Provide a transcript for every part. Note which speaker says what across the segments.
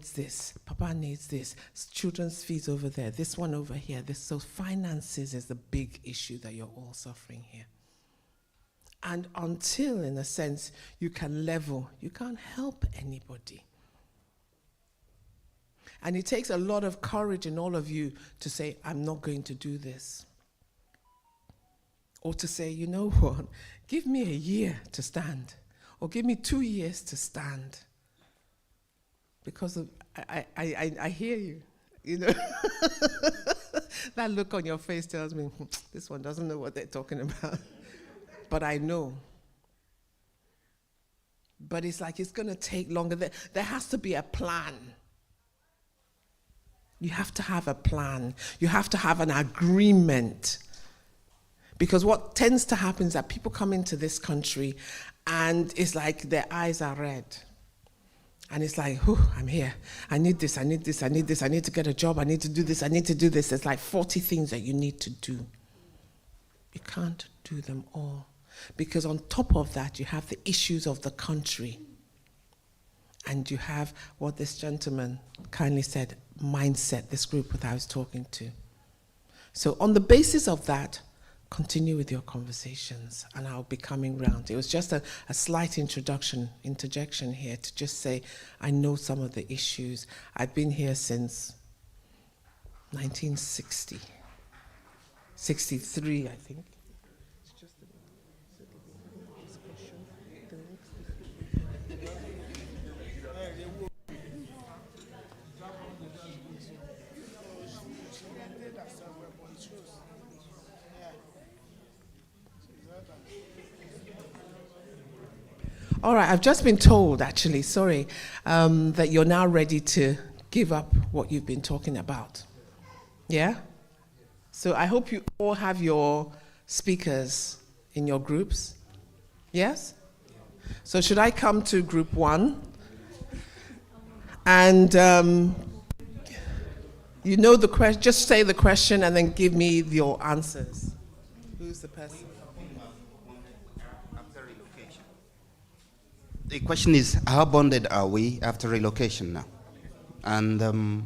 Speaker 1: needs this, Papa needs this, children's fees over there, this one over here. So finances is the big issue that you're all suffering here. And until, in a sense, you can level, you can't help anybody. And it takes a lot of courage in all of you to say, I'm not going to do this. Or to say, you know what, give me a year to stand. Or give me 2 years to stand. Because I hear you, you know. That look on your face tells me, this one doesn't know what they're talking about. But I know. But it's like it's going to take longer. There has to be a plan. You have to have a plan. You have to have an agreement. Because what tends to happen is that people come into this country and it's like their eyes are red. And it's like, I'm here. I need this, I need this, I need this. I need to get a job. I need to do this, I need to do this. There's like 40 things that you need to do. You can't do them all. Because on top of that, you have the issues of the country. And you have what this gentleman kindly said, mindset, this group that I was talking to. So on the basis of that, continue with your conversations, and I'll be coming round. It was just a slight interjection here to just say, I know some of the issues. I've been here since 1960, 63, I think. All right, I've just been told, actually, that you're now ready to give up what you've been talking about. Yeah? So I hope you all have your speakers in your groups. Yes? So should I come to group 1? And you know the question, just say the question and then give me your answers. Who's the person?
Speaker 2: The question is, how bonded are we after relocation now? And
Speaker 1: when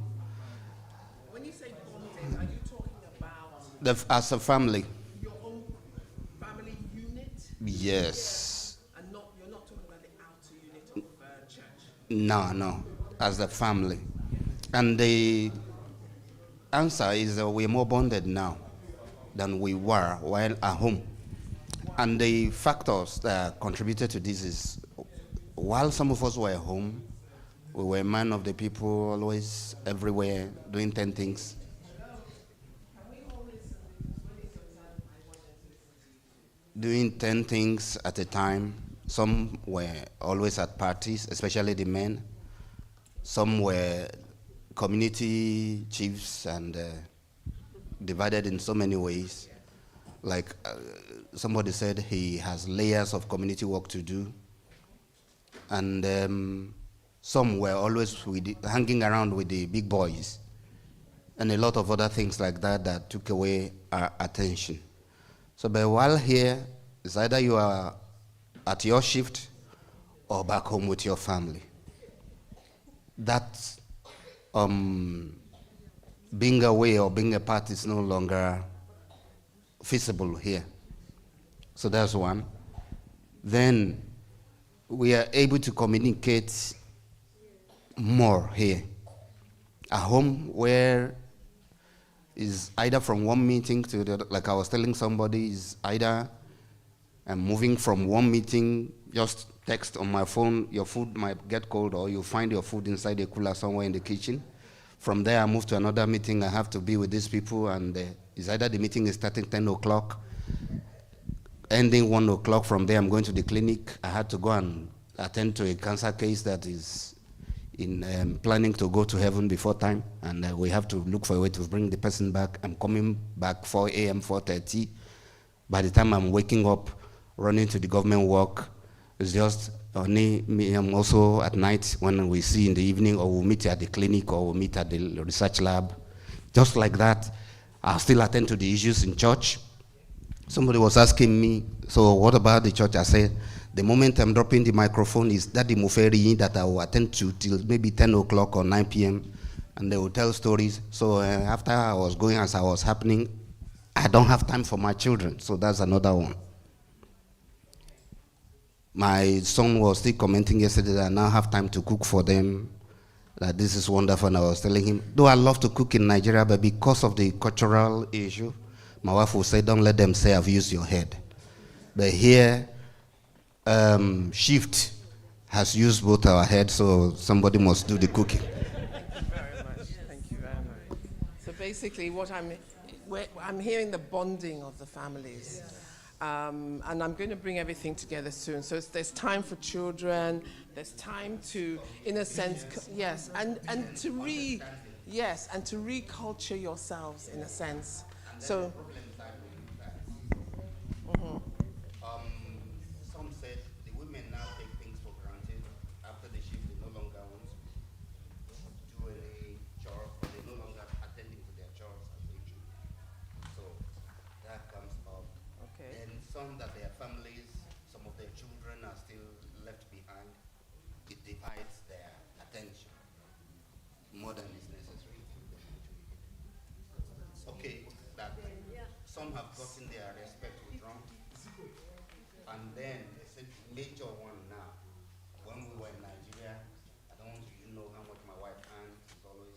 Speaker 1: you say bonded, are you talking about
Speaker 2: as a family?
Speaker 1: Your own family unit?
Speaker 2: Yes.
Speaker 1: And you're not talking about the outer unit of church?
Speaker 2: No, as a family. And the answer is we're more bonded now than we were while at home. And the factors that contributed to this is, while some of us were home, we were man of the people, always everywhere, doing 10 things. Doing 10 things at a time. Some were always at parties, especially the men. Some were community chiefs and divided in so many ways. Like somebody said, he has layers of community work to do. And some were always hanging around with the big boys, and a lot of other things like that took away our attention. So, but while here, it's either you are at your shift or back home with your family. That being away or being apart is no longer feasible here. So that's one. Then we are able to communicate more here. At home, where is either from one meeting to the other, like I was telling somebody, is either I'm moving from one meeting, just text on my phone, your food might get cold, or you find your food inside a cooler somewhere in the kitchen. From there, I move to another meeting, I have to be with these people, and it's either the meeting is starting 10 o'clock, ending 1 o'clock. From there, I'm going to the clinic. I had to go and attend to a cancer case that is in planning to go to heaven before time, and we have to look for a way to bring the person back. I'm coming back 4 a.m., 4:30. By the time I'm waking up, running to the government work, it's just only me. I'm also at night when we see in the evening, or we'll meet at the clinic, or we'll meet at the research lab. Just like that, I'll still attend to the issues in church. Somebody was asking me, so what about the church? I said, The moment I'm dropping the microphone is Daddy Muferi that I will attend to till maybe 10 o'clock or 9 p.m. And they will tell stories. So after I was going as I was happening, I don't have time for my children. So that's another one. My son was still commenting yesterday that I now have time to cook for them, that this is wonderful. And I was telling him, though I love to cook in Nigeria, but because of the cultural issue, my wife will say, don't let them say I've used your head. But here, Shift has used both our heads, so somebody must do the cooking.
Speaker 1: Thank you very much. Thank you very much. So basically, I'm hearing the bonding of the families. And I'm going to bring everything together soon. So there's time for children, there's time to, in a sense, yes, and to reculture yourselves, in a sense. So,
Speaker 2: some said the women now take things for granted. After the shift, they no longer want to do any chores, or they no longer attending to their chores as they should. So that comes up.
Speaker 1: okay.
Speaker 2: And some that their families, some of their children are still left behind. It divides their attention more than is necessary. Okay, that some have gotten their respect withdrawn. And then it's a major one now. When we were in Nigeria, I don't want you to know how much my wife earns. It's always,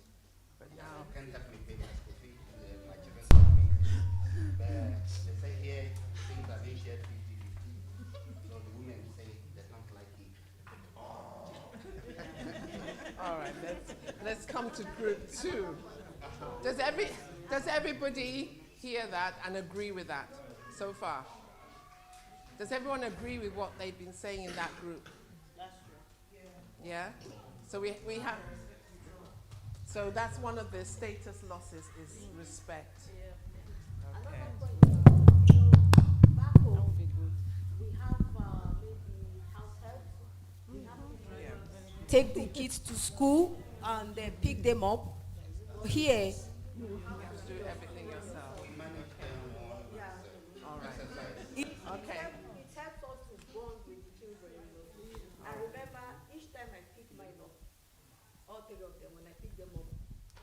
Speaker 1: But
Speaker 2: yeah,
Speaker 1: now,
Speaker 2: you can't help me pay my school fee, my children's school fee. They say here things are being shared 50-50. So the women say they don't like it.
Speaker 1: all right, let's come to group 2. Does everybody hear that and agree with that so far? Does everyone agree with what they've been saying in that group? That's true. Yeah? So we have, so that's one of the status losses is respect. Okay.
Speaker 3: Back home,
Speaker 1: That would be good.
Speaker 3: we have maybe house help. We have to
Speaker 1: Yeah.
Speaker 3: take the kids to school and then pick them up. Here,
Speaker 1: You have to do everything yourself. All right.
Speaker 3: it
Speaker 1: Okay.
Speaker 3: helps us to bond with the children. I remember each time I pick mine up, all 3 of them, when I pick them up,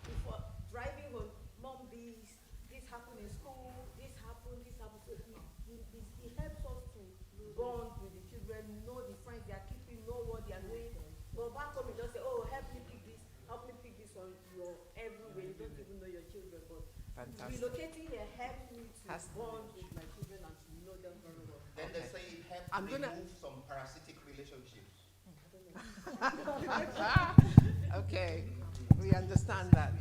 Speaker 3: before driving home, Mom, this happened in school, this happened. So it helps us to bond with the children, know the friends they are keeping, know what they are doing. But back home, you just say, oh, help me pick this one. You're everywhere. You don't even know your children. But
Speaker 1: Fantastic.
Speaker 3: relocating here helps me to
Speaker 1: Has-
Speaker 3: bond with my children and to know them very well.
Speaker 2: Then they say it helps
Speaker 1: I'm gonna-
Speaker 2: remove some parasitic relationships.
Speaker 1: Okay, we understand that.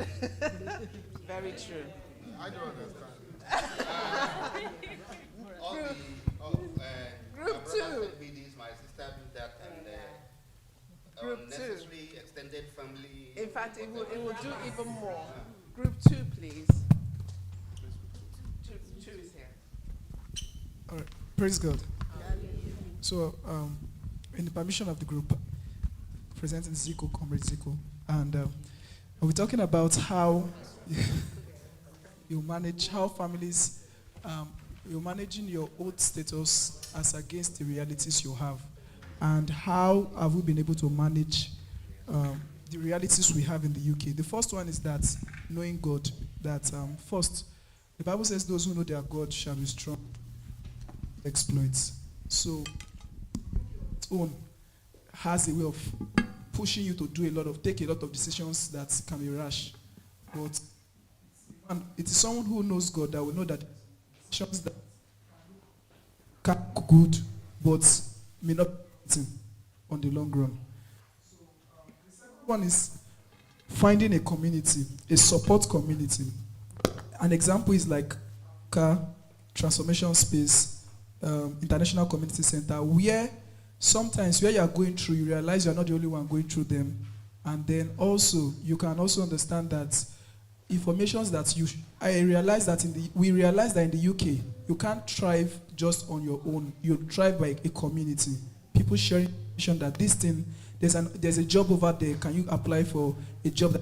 Speaker 1: Very true.
Speaker 4: I don't understand.
Speaker 1: Group
Speaker 2: my brother
Speaker 1: 2.
Speaker 2: sent me this, my sister did that, and
Speaker 1: Group 2.
Speaker 2: unnecessary extended family.
Speaker 1: In fact, it will do even more. Group 2, please. Two is here.
Speaker 5: All right. Praise God. So, in the permission of the group, presenting Zico, Comrade Zico, and we're talking about how you manage, how families, you're managing your old status as against the realities you have, and how have we been able to manage the realities we have in the UK. The first one is that knowing God, that first, the Bible says those who know their God shall be strong, exploits. So, its own has a way of pushing you to take a lot of decisions that can be rash. But it is someone who knows God that will know that decisions that can be good, but may not be on the long run. The second one is finding a community, a support community. An example is like Transformation Space, International Community Center, where sometimes where you are going through, you realize you are not the only one going through them. And then also, you can also understand that informations that we realize that in the UK, you can't thrive just on your own. You thrive by a community. People sharing information that this thing, there's a job over there. Can you apply for a job,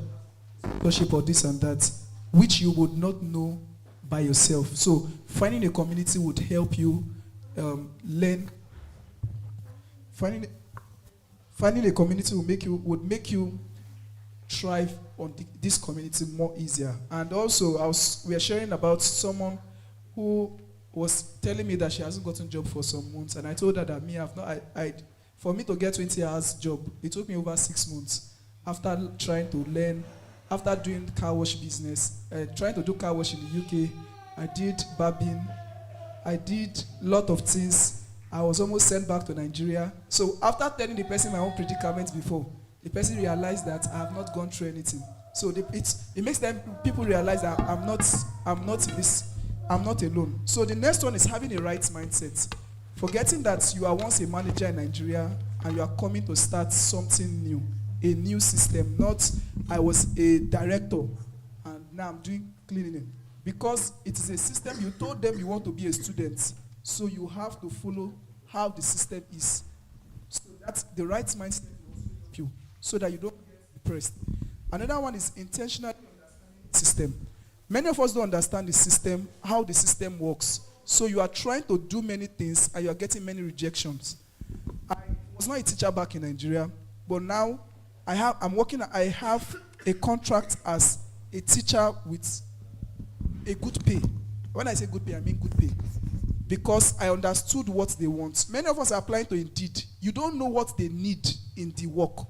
Speaker 5: scholarship or this and that, which you would not know by yourself. So finding a community would help you learn finding a community would make you thrive on this community more easier. And also, we are sharing about someone who was telling me that she hasn't gotten a job for some months, and I told her that for me to get 20 hours job, it took me over 6 months after trying to learn, after doing car wash business, trying to do car wash in the UK. I did barbing, I did a lot of things. I was almost sent back to Nigeria. So after telling the person my own predicament before, the person realized that I have not gone through anything. So it makes people realize that I'm not alone. So the next one is having a right mindset. Forgetting that you are once a manager in Nigeria and you are coming to start something new, a new system. Not I was a director and now I'm doing cleaning. Because it is a system, you told them you want to be a student. So you have to follow how the system is. So that's the right mindset you, so that you don't get depressed. Another one is intentionally understanding the system. Many of us don't understand the system, how the system works. So you are trying to do many things and you are getting many rejections. I was not a teacher back in Nigeria, but now I have a contract as a teacher with a good pay. When I say good pay, I mean good pay. Because I understood what they want. Many of us are applying to Indeed. You don't know what they need in the work.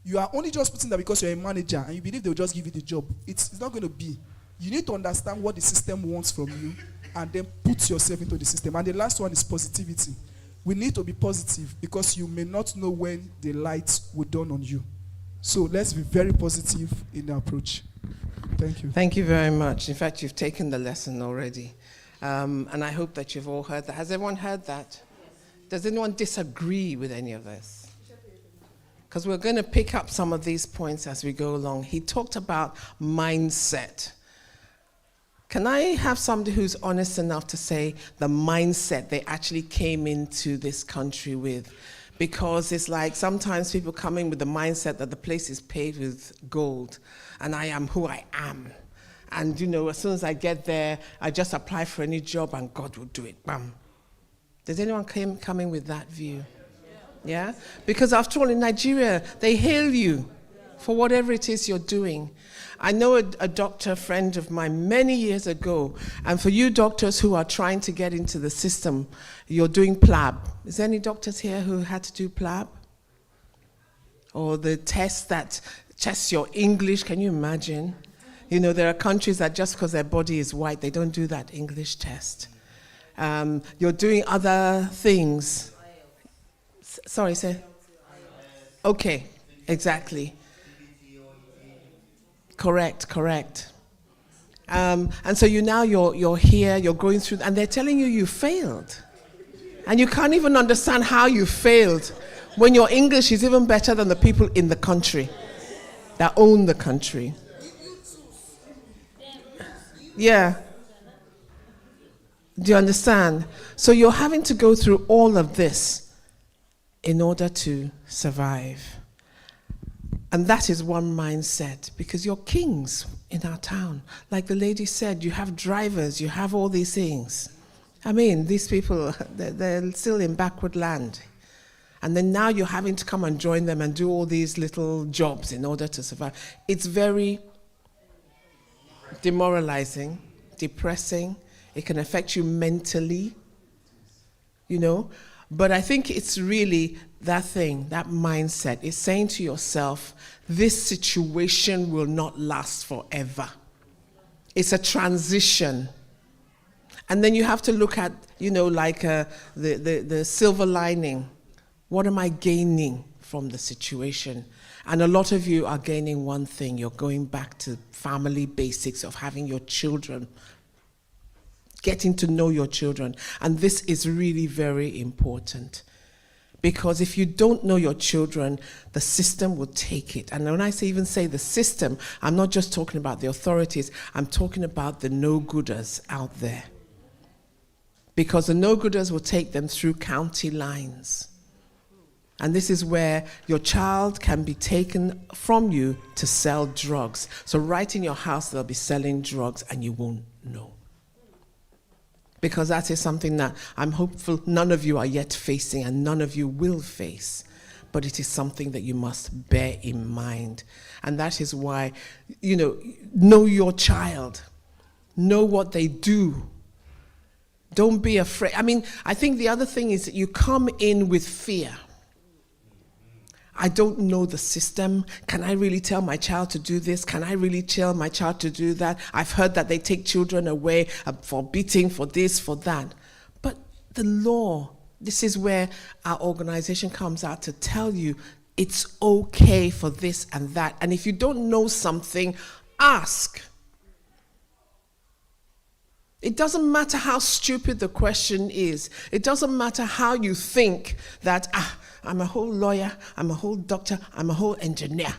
Speaker 5: You are only just putting that because you're a manager and you believe they'll just give you the job. It's not going to be. You need to understand what the system wants from you and then put yourself into the system. And the last one is positivity. We need to be positive because you may not know when the lights will dawn on you. So let's be very positive in the approach. Thank you.
Speaker 1: Thank you very much. In fact, you've taken the lesson already. And I hope that you've all heard that. Has everyone heard that? Does anyone disagree with any of this? Because we're going to pick up some of these points as we go along. He talked about mindset. Can I have somebody who's honest enough to say the mindset they actually came into this country with? Because it's like sometimes people come in with the mindset that the place is paved with gold and I am who I am. And, as soon as I get there, I just apply for any job and God will do it. Bam. Does anyone come in with that view? Yeah? Because after all, in Nigeria, they hail you for whatever it is you're doing. I know a doctor friend of mine many years ago, and for you doctors who are trying to get into the system, you're doing PLAB. Is there any doctors here who had to do PLAB? Or the test that tests your English, can you imagine? There are countries that just because their body is white, they don't do that English test. You're doing other things. Sorry, sir. Okay, exactly. Correct. And so you're here, you're going through, and they're telling you failed. And you can't even understand how you failed when your English is even better than the people in the country that own the country. Yeah. Do you understand? So you're having to go through all of this in order to survive. And that is one mindset, because you're kings in our town. Like the lady said, you have drivers, you have all these things. I mean, these people, they're still in backward land. And then now you're having to come and join them and do all these little jobs in order to survive. It's very demoralizing, depressing. It can affect you mentally, But I think it's really that thing, that mindset. It's saying to yourself, this situation will not last forever. It's a transition. And then you have to look at, the silver lining. What am I gaining from the situation? And a lot of you are gaining one thing. You're going back to family basics of having your children, getting to know your children. And this is really very important. Because if you don't know your children, the system will take it. And when I even say the system, I'm not just talking about the authorities. I'm talking about the no-gooders out there. Because the no-gooders will take them through county lines. And this is where your child can be taken from you to sell drugs. So right in your house, they'll be selling drugs and you won't know. Because that is something that I'm hopeful none of you are yet facing and none of you will face. But it is something that you must bear in mind. And that is why, know your child. Know what they do. Don't be afraid. I think the other thing is that you come in with fear. I don't know the system. Can I really tell my child to do this? Can I really tell my child to do that? I've heard that they take children away for beating, for this, for that. But the law, this is where our organization comes out to tell you it's okay for this and that. And if you don't know something, ask. It doesn't matter how stupid the question is. It doesn't matter how you think that, I'm a whole lawyer, I'm a whole doctor, I'm a whole engineer.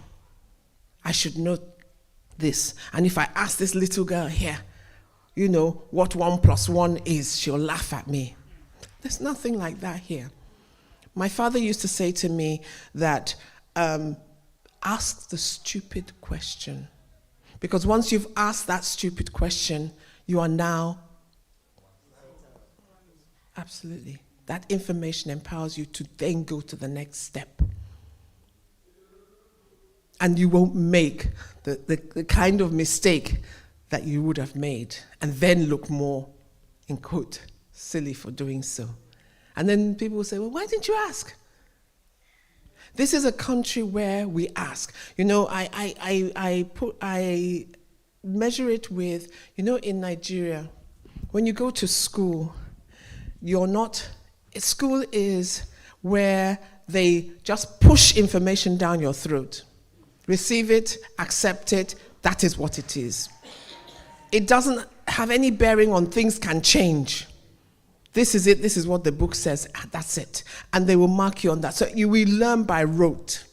Speaker 1: I should know this. And if I ask this little girl here, what 1 + 1 is, she'll laugh at me. There's nothing like that here. My father used to say to me that, ask the stupid question. Because once you've asked that stupid question, you are now, absolutely. That information empowers you to then go to the next step. And you won't make the kind of mistake that you would have made and then look more, in quote, silly for doing so. And then people will say, well, why didn't you ask? This is a country where we ask. I measure it with, in Nigeria, when you go to school, school is where they just push information down your throat. Receive it, accept it, that is what it is. It doesn't have any bearing on things can change. This is it, this is what the book says, that's it. And they will mark you on that. So you will learn by rote.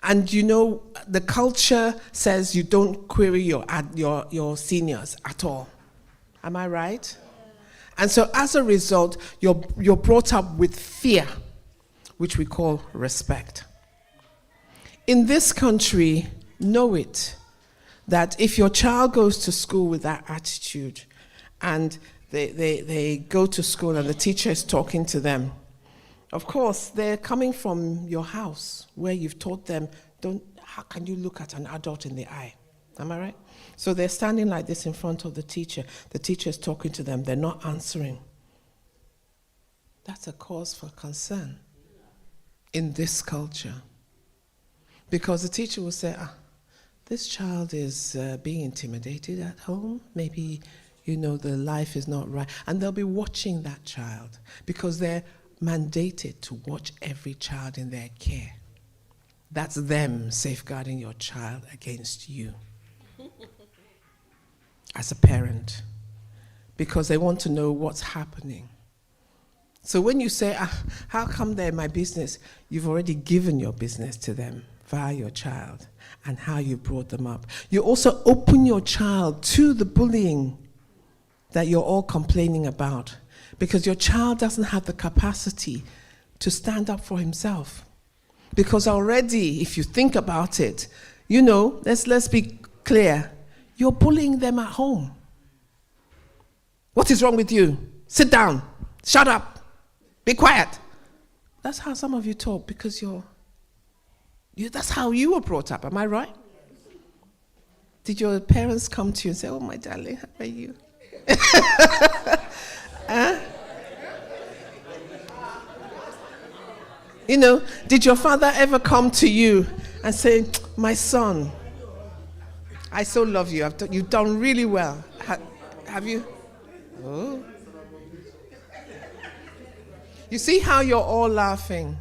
Speaker 1: And the culture says you don't query your seniors at all. Am I right? And so as a result, you're brought up with fear, which we call respect. In this country, know it, that if your child goes to school with that attitude, and they go to school and the teacher is talking to them, of course, they're coming from your house where you've taught them, how can you look at an adult in the eye? Am I right? So they're standing like this in front of the teacher. The teacher is talking to them. They're not answering. That's a cause for concern in this culture. Because the teacher will say, this child is being intimidated at home. Maybe, the life is not right. And they'll be watching that child because they're mandated to watch every child in their care. That's them safeguarding your child against you as a parent, because they want to know what's happening. So when you say, how come they're my business, you've already given your business to them via your child and how you brought them up. You also open your child to the bullying that you're all complaining about, because your child doesn't have the capacity to stand up for himself. Because already, if you think about it, let's be clear, you're bullying them at home. What is wrong with you? Sit down, shut up, be quiet. That's how some of you talk, because that's how you were brought up, am I right? Did your parents come to you and say, oh my darling, how are you? Did your father ever come to you and say, my son, I so love you. You've done really well. Have you? Oh. You see how you're all laughing?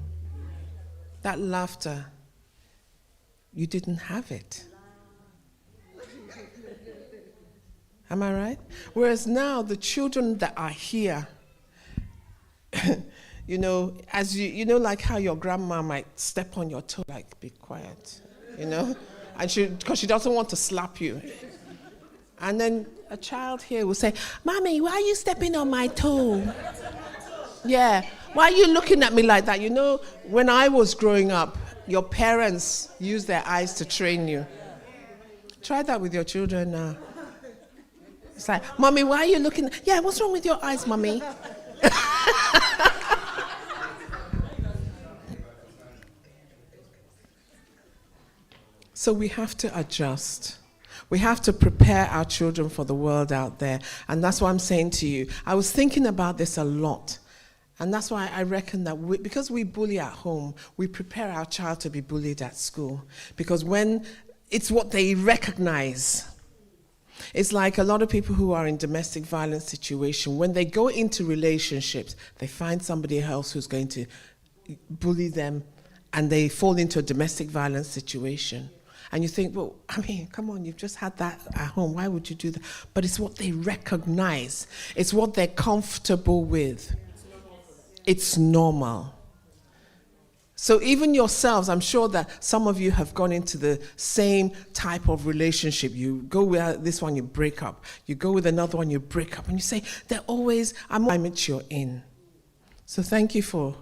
Speaker 1: That laughter, you didn't have it. Am I right? Whereas now, the children that are here, as like how your grandma might step on your toe, like, be quiet, and because she doesn't want to slap you. And then a child here will say, Mommy, why are you stepping on my toe? Yeah, why are you looking at me like that? When I was growing up, your parents used their eyes to train you. Try that with your children now. It's like, Mommy, why are you looking? Yeah, what's wrong with your eyes, Mommy? So we have to adjust. We have to prepare our children for the world out there. And that's what I'm saying to you. I was thinking about this a lot. And that's why I reckon that because we bully at home, we prepare our child to be bullied at school. Because when it's what they recognize. It's like a lot of people who are in domestic violence situation, when they go into relationships, they find somebody else who's going to bully them, and they fall into a domestic violence situation. And you think, well, I mean, come on, you've just had that at home. Why would you do that? But it's what they recognize. It's what they're comfortable with. It's normal. So even yourselves, I'm sure that some of you have gone into the same type of relationship. You go with this one, you break up. You go with another one, you break up. And you say, they're always, I'm you're in. So thank you for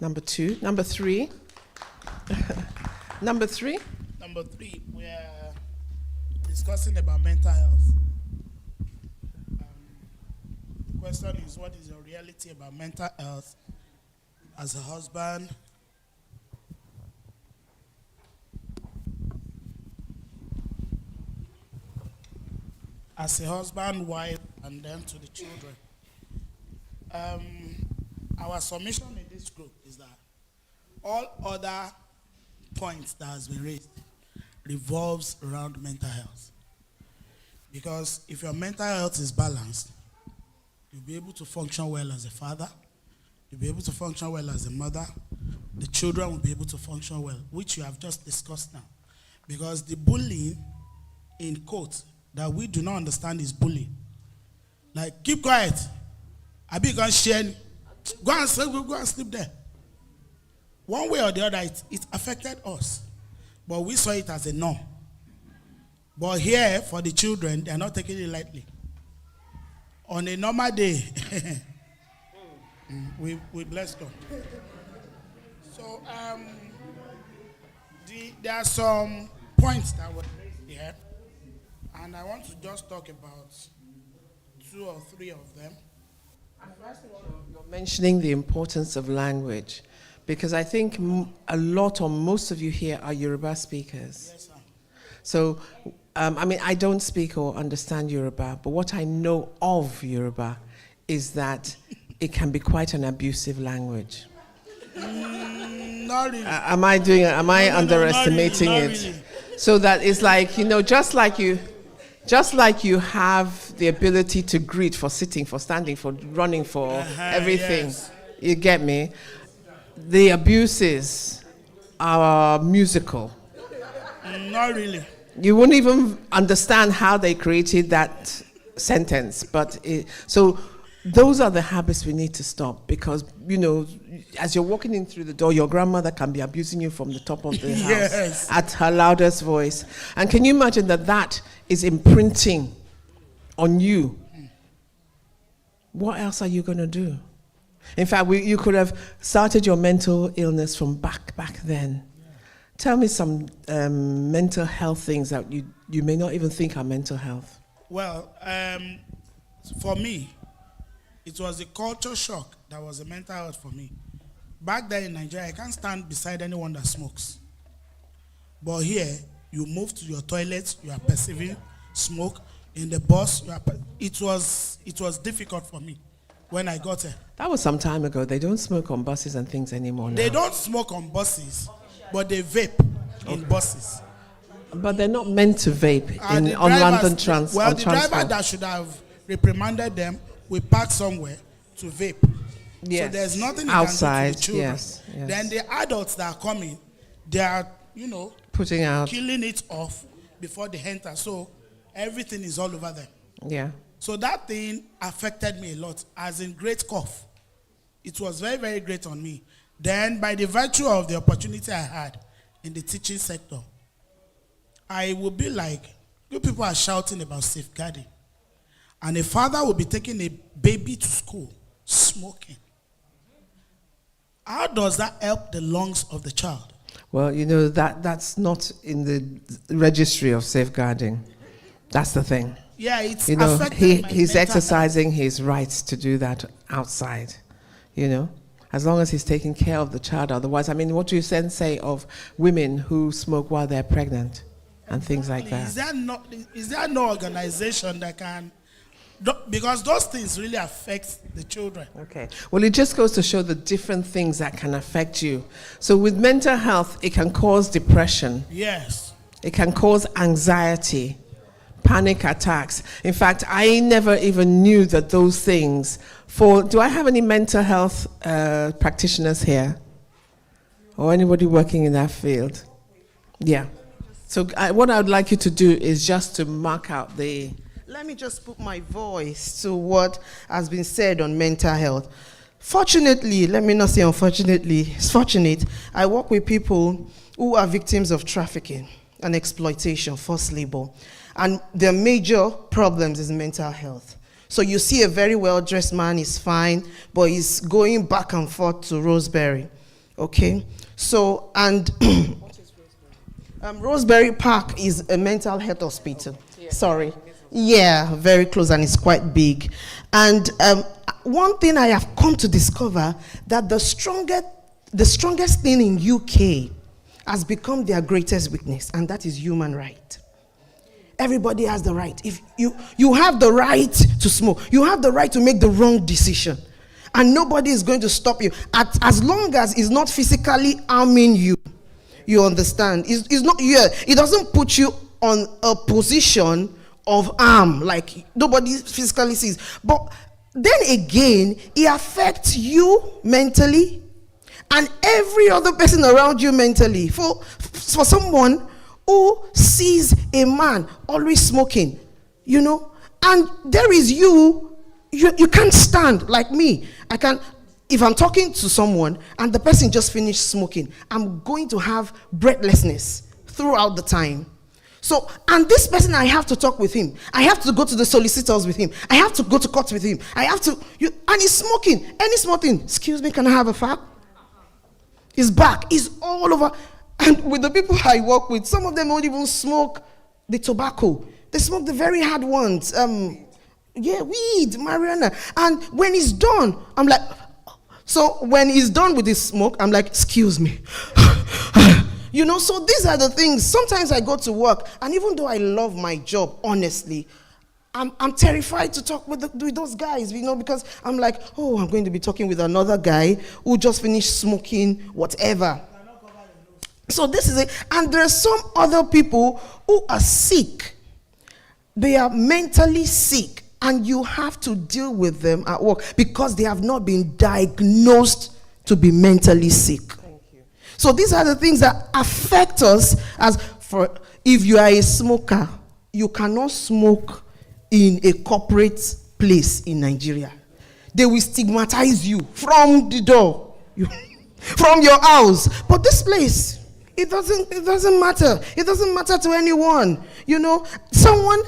Speaker 1: number 2. Number 3. Number 3.
Speaker 4: Number 3, we're discussing about mental health. The question is, what is your reality about mental health as a husband? As a husband, wife, and then to the children. Our submission in this group is that all other points that has been raised revolves around mental health. Because if your mental health is balanced, you'll be able to function well as a father, you'll be able to function well as a mother, the children will be able to function well, which you have just discussed now. Because the bullying, in quotes, that we do not understand is bullying. Like, keep quiet. I be going to share. Go and sleep there. One way or the other, it affected us. But we saw it as a norm. But here, for the children, they are not taking it lightly. On a normal day, we bless God. So, there are some points that were raised here. And I want to just talk about 2 or 3 of them.
Speaker 1: First of all, you're mentioning the importance of language, because I think a lot or most of you here are Yoruba speakers.
Speaker 4: Yes, sir.
Speaker 1: So, I mean, I don't speak or understand Yoruba, but what I know of Yoruba is that it can be quite an abusive language.
Speaker 4: Not really.
Speaker 1: Am I underestimating
Speaker 4: not
Speaker 1: it?
Speaker 4: really.
Speaker 1: So that it's like, just like you have the ability to greet for sitting, for standing, for running, for everything.
Speaker 4: Yes.
Speaker 1: You get me? The abuses are musical.
Speaker 4: Not really.
Speaker 1: You wouldn't even understand how they created that sentence. So those are the habits we need to stop, because, as you're walking in through the door, your grandmother can be abusing you from the top of the house
Speaker 4: Yes.
Speaker 1: at her loudest voice. And can you imagine that is imprinting on you? What else are you going to do? In fact, you could have started your mental illness from back then. Tell me some mental health things that you may not even think are mental health.
Speaker 4: Well, for me, it was a culture shock that was a mental health for me. Back then in Nigeria, I can't stand beside anyone that smokes. But here, you move to your toilet, you are perceiving smoke. In the bus, it was difficult for me when I got here.
Speaker 1: That was some time ago. They don't smoke on buses and things anymore now.
Speaker 4: They don't smoke on buses, but they vape in buses.
Speaker 1: But they're not meant to vape on
Speaker 4: The
Speaker 1: London transport.
Speaker 4: Well, the driver that should have reprimanded them will park somewhere to vape.
Speaker 1: Yes.
Speaker 4: So there's nothing you
Speaker 1: outside,
Speaker 4: can do to the children.
Speaker 1: yes.
Speaker 4: Then the adults that are coming, they are,
Speaker 1: Putting out.
Speaker 4: killing it off before they enter. So everything is all over them.
Speaker 1: Yeah.
Speaker 4: So that thing affected me a lot, as in great cough. It was very, very great on me. Then by the virtue of the opportunity I had in the teaching sector, I would be like, you people are shouting about safeguarding. And a father will be taking a baby to school, smoking. How does that help the lungs of the child?
Speaker 1: Well, that's not in the registry of safeguarding. That's the thing.
Speaker 4: Yeah, it's
Speaker 1: You know,
Speaker 4: affected my
Speaker 1: he's
Speaker 4: mental
Speaker 1: exercising his rights to do that outside, you know, as long as he's taking care of the child. Otherwise, I mean, what do you then say of women who smoke while they're pregnant and things like
Speaker 4: health.
Speaker 1: that?
Speaker 4: Is there no organization that can, because those things really affect the children.
Speaker 1: Okay. Well, it just goes to show the different things that can affect you. So with mental health, it can cause depression.
Speaker 4: Yes.
Speaker 1: It can cause anxiety, panic attacks. In fact, I never even knew that those things do I have any mental health practitioners here? Or anybody working in that field? Yeah. So what I would like you to do is just to mark out the...
Speaker 6: Let me just put my voice to what has been said on mental health. Fortunately, let me not say unfortunately, it's fortunate, I work with people who are victims of trafficking and exploitation, forced labor. And their major problems is mental health. So you see a very well-dressed man is fine, but he's going back and forth to Roseberry, okay? So, and Roseberry Park is a mental health hospital. Sorry. Yeah, very close, and it's quite big. And one thing I have come to discover, that the strongest thing in UK has become their greatest weakness, and that is human right. Everybody has the right. If you have the right to smoke, you have the right to make the wrong decision, and nobody is going to stop you as long as it's not physically harming you. You understand? It's not. Yeah, it doesn't put you on a position of harm, like nobody physically sees. But then again, it affects you mentally and every other person around you mentally. For someone who sees a man always smoking, you know, and there is you can't stand. Like me, if I'm talking to someone and the person just finished smoking, I'm going to have breathlessness throughout the time. So, and this person, I have to talk with him. I have to go to the solicitors with him. I have to go to court with him. And he's smoking. Any small thing. Excuse me, can I have a fag? He's back. He's all over. And with the people I work with, some of them don't even smoke the tobacco. They smoke the very hard ones. Weed, marijuana. And when he's done, I'm like, so when he's done with his smoke, I'm like, excuse me. You know, so these are the things. Sometimes I go to work, and even though I love my job, honestly, I'm terrified to talk with those guys, you know, because I'm like, oh, I'm going to be talking with another guy who just finished smoking, whatever. So this is it. And there are some other people who are sick. They are mentally sick, and you have to deal with them at work because they have not been diagnosed to be mentally sick. So these are the things that affect us. If you are a smoker, you cannot smoke in a corporate place in Nigeria. They will stigmatize you from the door, from your house. But this place, it doesn't matter. It doesn't matter to anyone. You know, someone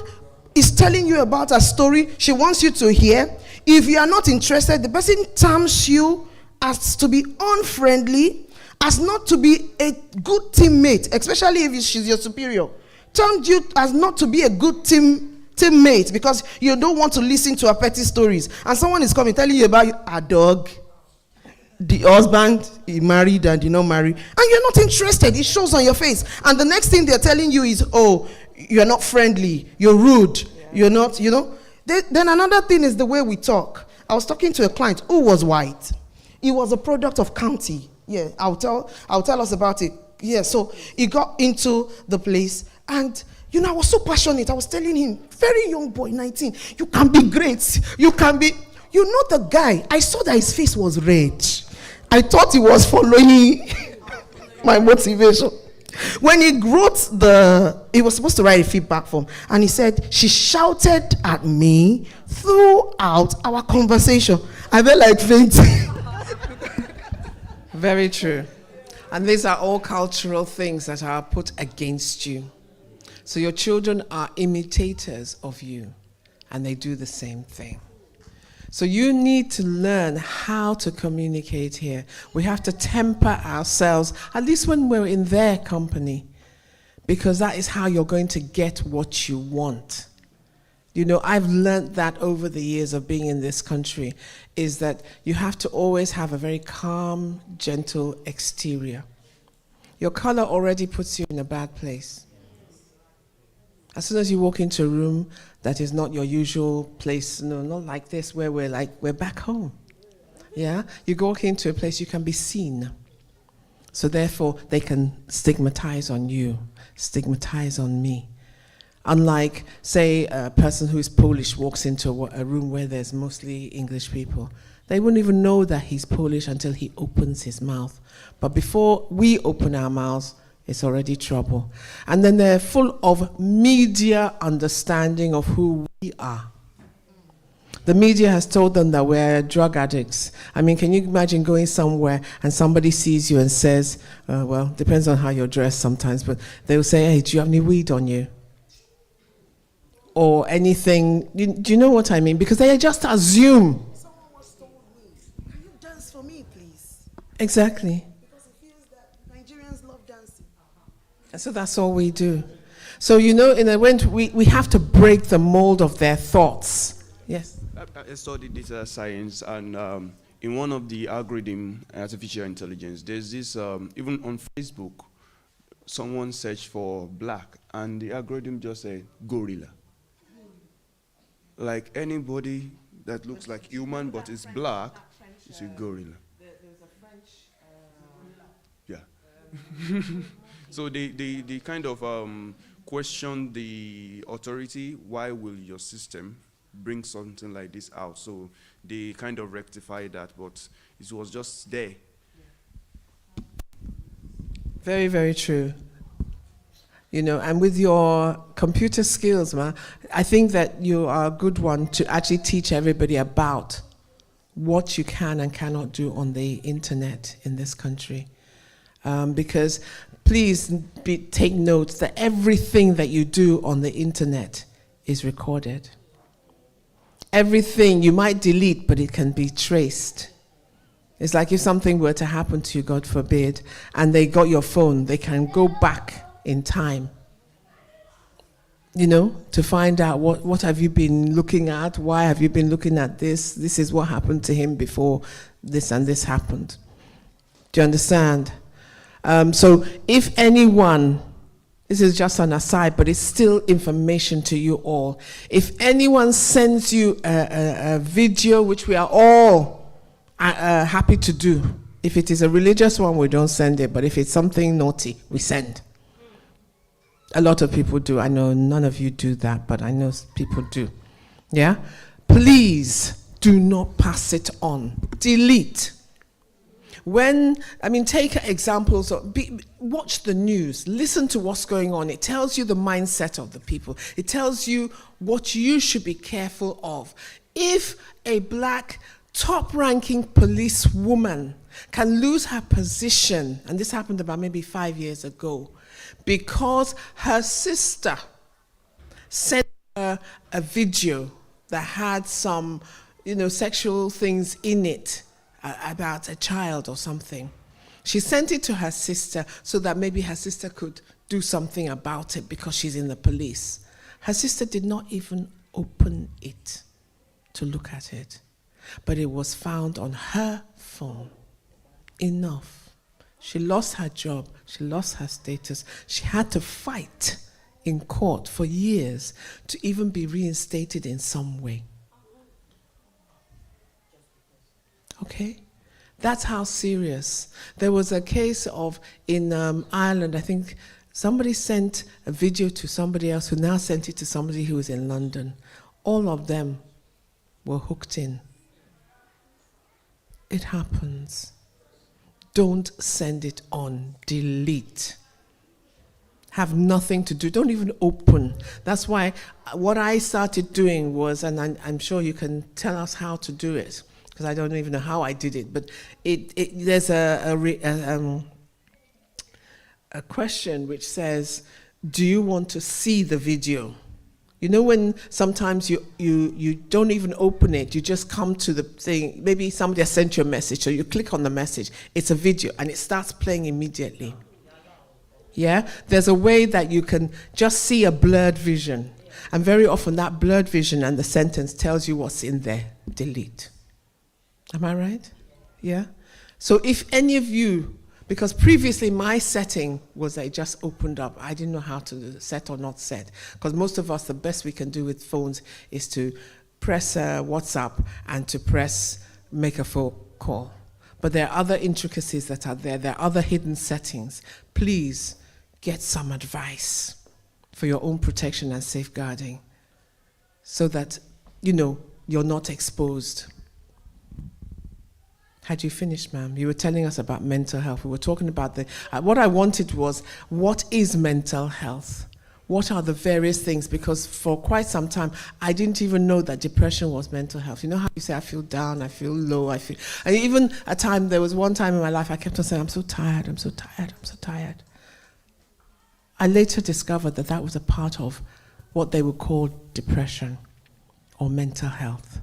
Speaker 6: is telling you about a story she wants you to hear. If you are not interested, the person terms you as to be unfriendly, as not to be a good teammate, especially if she's your superior. Termed you as not to be a good teammate because you don't want to listen to her petty stories. And someone is coming telling you about a dog, the husband, he married and did not marry, and you're not interested. It shows on your face. And the next thing they're telling you is, oh, you're not friendly, you're rude, you're not, you know. Then another thing is the way we talk. I was talking to a client who was white. He was a product of county. Yeah, I'll tell us about it. Yeah, so he got into the place, and you know, I was so passionate. I was telling him, very young boy, 19, you can be great. You can be, you know, the guy. I saw that his face was red. I thought he was following my motivation. When he wrote he was supposed to write a feedback form, and he said, she shouted at me throughout our conversation. I felt like fainting.
Speaker 1: Very true. And these are all cultural things that are put against you. So your children are imitators of you, and they do the same thing. So you need to learn how to communicate here. We have to temper ourselves, at least when we're in their company, because that is how you're going to get what you want. You know, I've learned that over the years of being in this country, is that you have to always have a very calm, gentle exterior. Your color already puts you in a bad place. As soon as you walk into a room that is not your usual place, no, not like this, where we're back home. Yeah? You walk into a place, you can be seen. So therefore, they can stigmatize on you, stigmatize on me. Unlike, say, a person who is Polish walks into a room where there's mostly English people. They wouldn't even know that he's Polish until he opens his mouth. But before we open our mouths, it's already trouble. And then they're full of media understanding of who we are. The media has told them that we're drug addicts. I mean, can you imagine going somewhere and somebody sees you and says, well, depends on how you're dressed sometimes, but they'll say, hey, do you have any weed on you? Or anything. Do you know what I mean? Because they just assume.
Speaker 6: Someone was told me, can you dance for me, please?
Speaker 1: Exactly.
Speaker 6: Because it feels that Nigerians love dancing.
Speaker 1: So that's all we do. So, you know, in a way, we have to break the mold of their thoughts. Yes?
Speaker 7: I studied data science, and in one of the algorithm, artificial intelligence, there's this, even on Facebook, someone searched for black, and the algorithm just said gorilla. Like anybody that looks like human but is black, is a gorilla.
Speaker 1: There's a French...
Speaker 7: Yeah. So they kind of question the authority. Why will your system bring something like this out? So they kind of rectify that, but it was just there.
Speaker 1: Very, very true. You know, and with your computer skills, man, I think that you are a good one to actually teach everybody about what you can and cannot do on the internet in this country. Because please take note that everything that you do on the internet is recorded. Everything you might delete, but it can be traced. It's like if something were to happen to you, God forbid, and they got your phone, they can go back in time, you know, to find out what have you been looking at, why have you been looking at this is what happened to him before this and this happened. Do you understand? So if anyone, this is just an aside, but it's still information to you all. If anyone sends you a video, which we are all happy to do, if it is a religious one, we don't send it, but if it's something naughty, we send. A lot of people do. I know none of you do that, but I know people do. Yeah? Please do not pass it on. Delete. Take examples of, watch the news, listen to what's going on. It tells you the mindset of the people. It tells you what you should be careful of. If a black top-ranking policewoman can lose her position, and this happened about maybe 5 years ago, because her sister sent her a video that had some, sexual things in it about a child or something. She sent it to her sister so that maybe her sister could do something about it because she's in the police. Her sister did not even open it to look at it, but it was found on her phone. Enough. She lost her job. She lost her status. She had to fight in court for years to even be reinstated in some way. Okay? That's how serious. There was a case in Ireland, I think somebody sent a video to somebody else who now sent it to somebody who was in London. All of them were hooked in. It happens. Don't send it on. Delete. Have nothing to do. Don't even open. That's why what I started doing was, and I'm sure you can tell us how to do it, because I don't even know how I did it, but there's a question which says, do you want to see the video? You know when sometimes you don't even open it, you just come to the thing, maybe somebody has sent you a message, so you click on the message, it's a video, and it starts playing immediately. Yeah? There's a way that you can just see a blurred vision. And very often that blurred vision and the sentence tells you what's in there. Delete. Am I right? Yeah? So if any of you, because previously my setting was that it just opened up. I didn't know how to set or not set. Because most of us, the best we can do with phones is to press WhatsApp and to press make a phone call. But there are other intricacies that are there. There are other hidden settings. Please get some advice for your own protection and safeguarding so that, you're not exposed. Had you finished, ma'am? You were telling us about mental health. We were talking about what I wanted was, what is mental health? What are the various things? Because for quite some time, I didn't even know that depression was mental health. You know how you say, I feel down, I feel low, and even there was one time in my life, I kept on saying, I'm so tired, I'm so tired, I'm so tired. I later discovered that was a part of what they would call depression or mental health.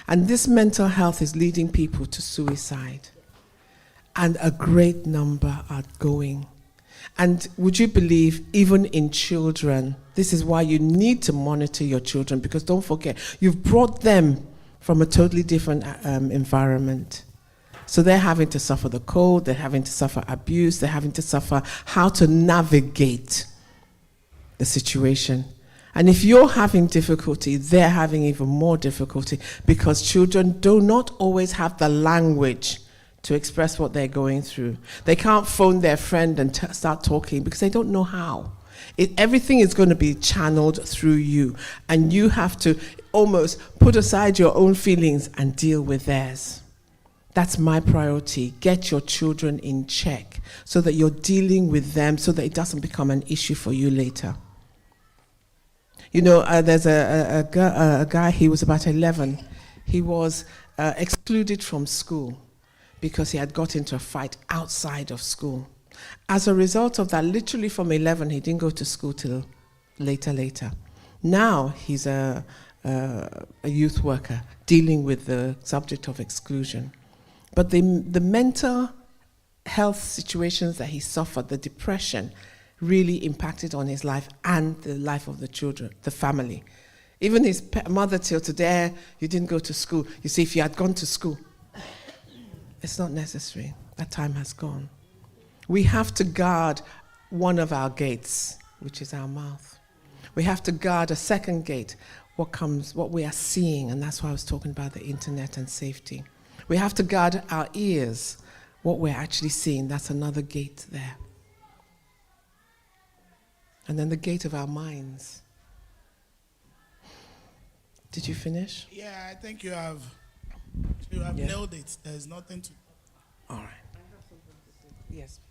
Speaker 1: And this mental health is leading people to suicide. And a great number are going. And would you believe, even in children, this is why you need to monitor your children, because don't forget, you've brought them from a totally different environment. So they're having to suffer the cold, they're having to suffer abuse, they're having to suffer how to navigate the situation. And if you're having difficulty, they're having even more difficulty, because children do not always have the language to express what they're going through. They can't phone their friend and start talking because they don't know how. Everything is going to be channeled through you, and you have to almost put aside your own feelings and deal with theirs. That's my priority. Get your children in check so that you're dealing with them, so that it doesn't become an issue for you later. There's a guy, he was about 11. He was excluded from school because he had got into a fight outside of school. As a result of that, literally from 11, he didn't go to school till later. Now he's a youth worker dealing with the subject of exclusion. But the mental health situations that he suffered, the depression, really impacted on his life and the life of the children, the family. Even his mother till today, you didn't go to school. You see, if you had gone to school, it's not necessary. That time has gone. We have to guard one of our gates, which is our mouth. We have to guard a second gate, what we are seeing, and that's why I was talking about the internet and safety. We have to guard our ears, what we're actually seeing. That's another gate there. And then the gate of our minds. Did you finish?
Speaker 4: Yeah, I think you have nailed it. There's nothing to...
Speaker 1: All right. Yes.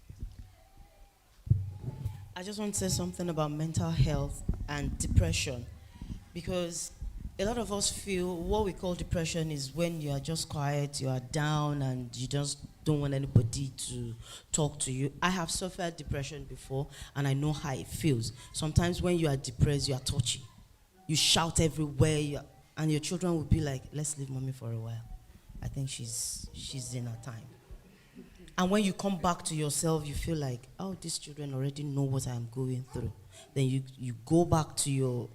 Speaker 8: I just want to say something about mental health and depression, because a lot of us feel what we call depression is when you are just quiet, you are down, and you just don't want anybody to talk to you. I have suffered depression before, and I know how it feels. Sometimes when you are depressed, you are touchy. You shout everywhere, and your children will be like, let's leave mommy for a while. I think she's in her time. And when you come back to yourself, you feel like, oh, these children already know what I'm going through. Then you go back to your,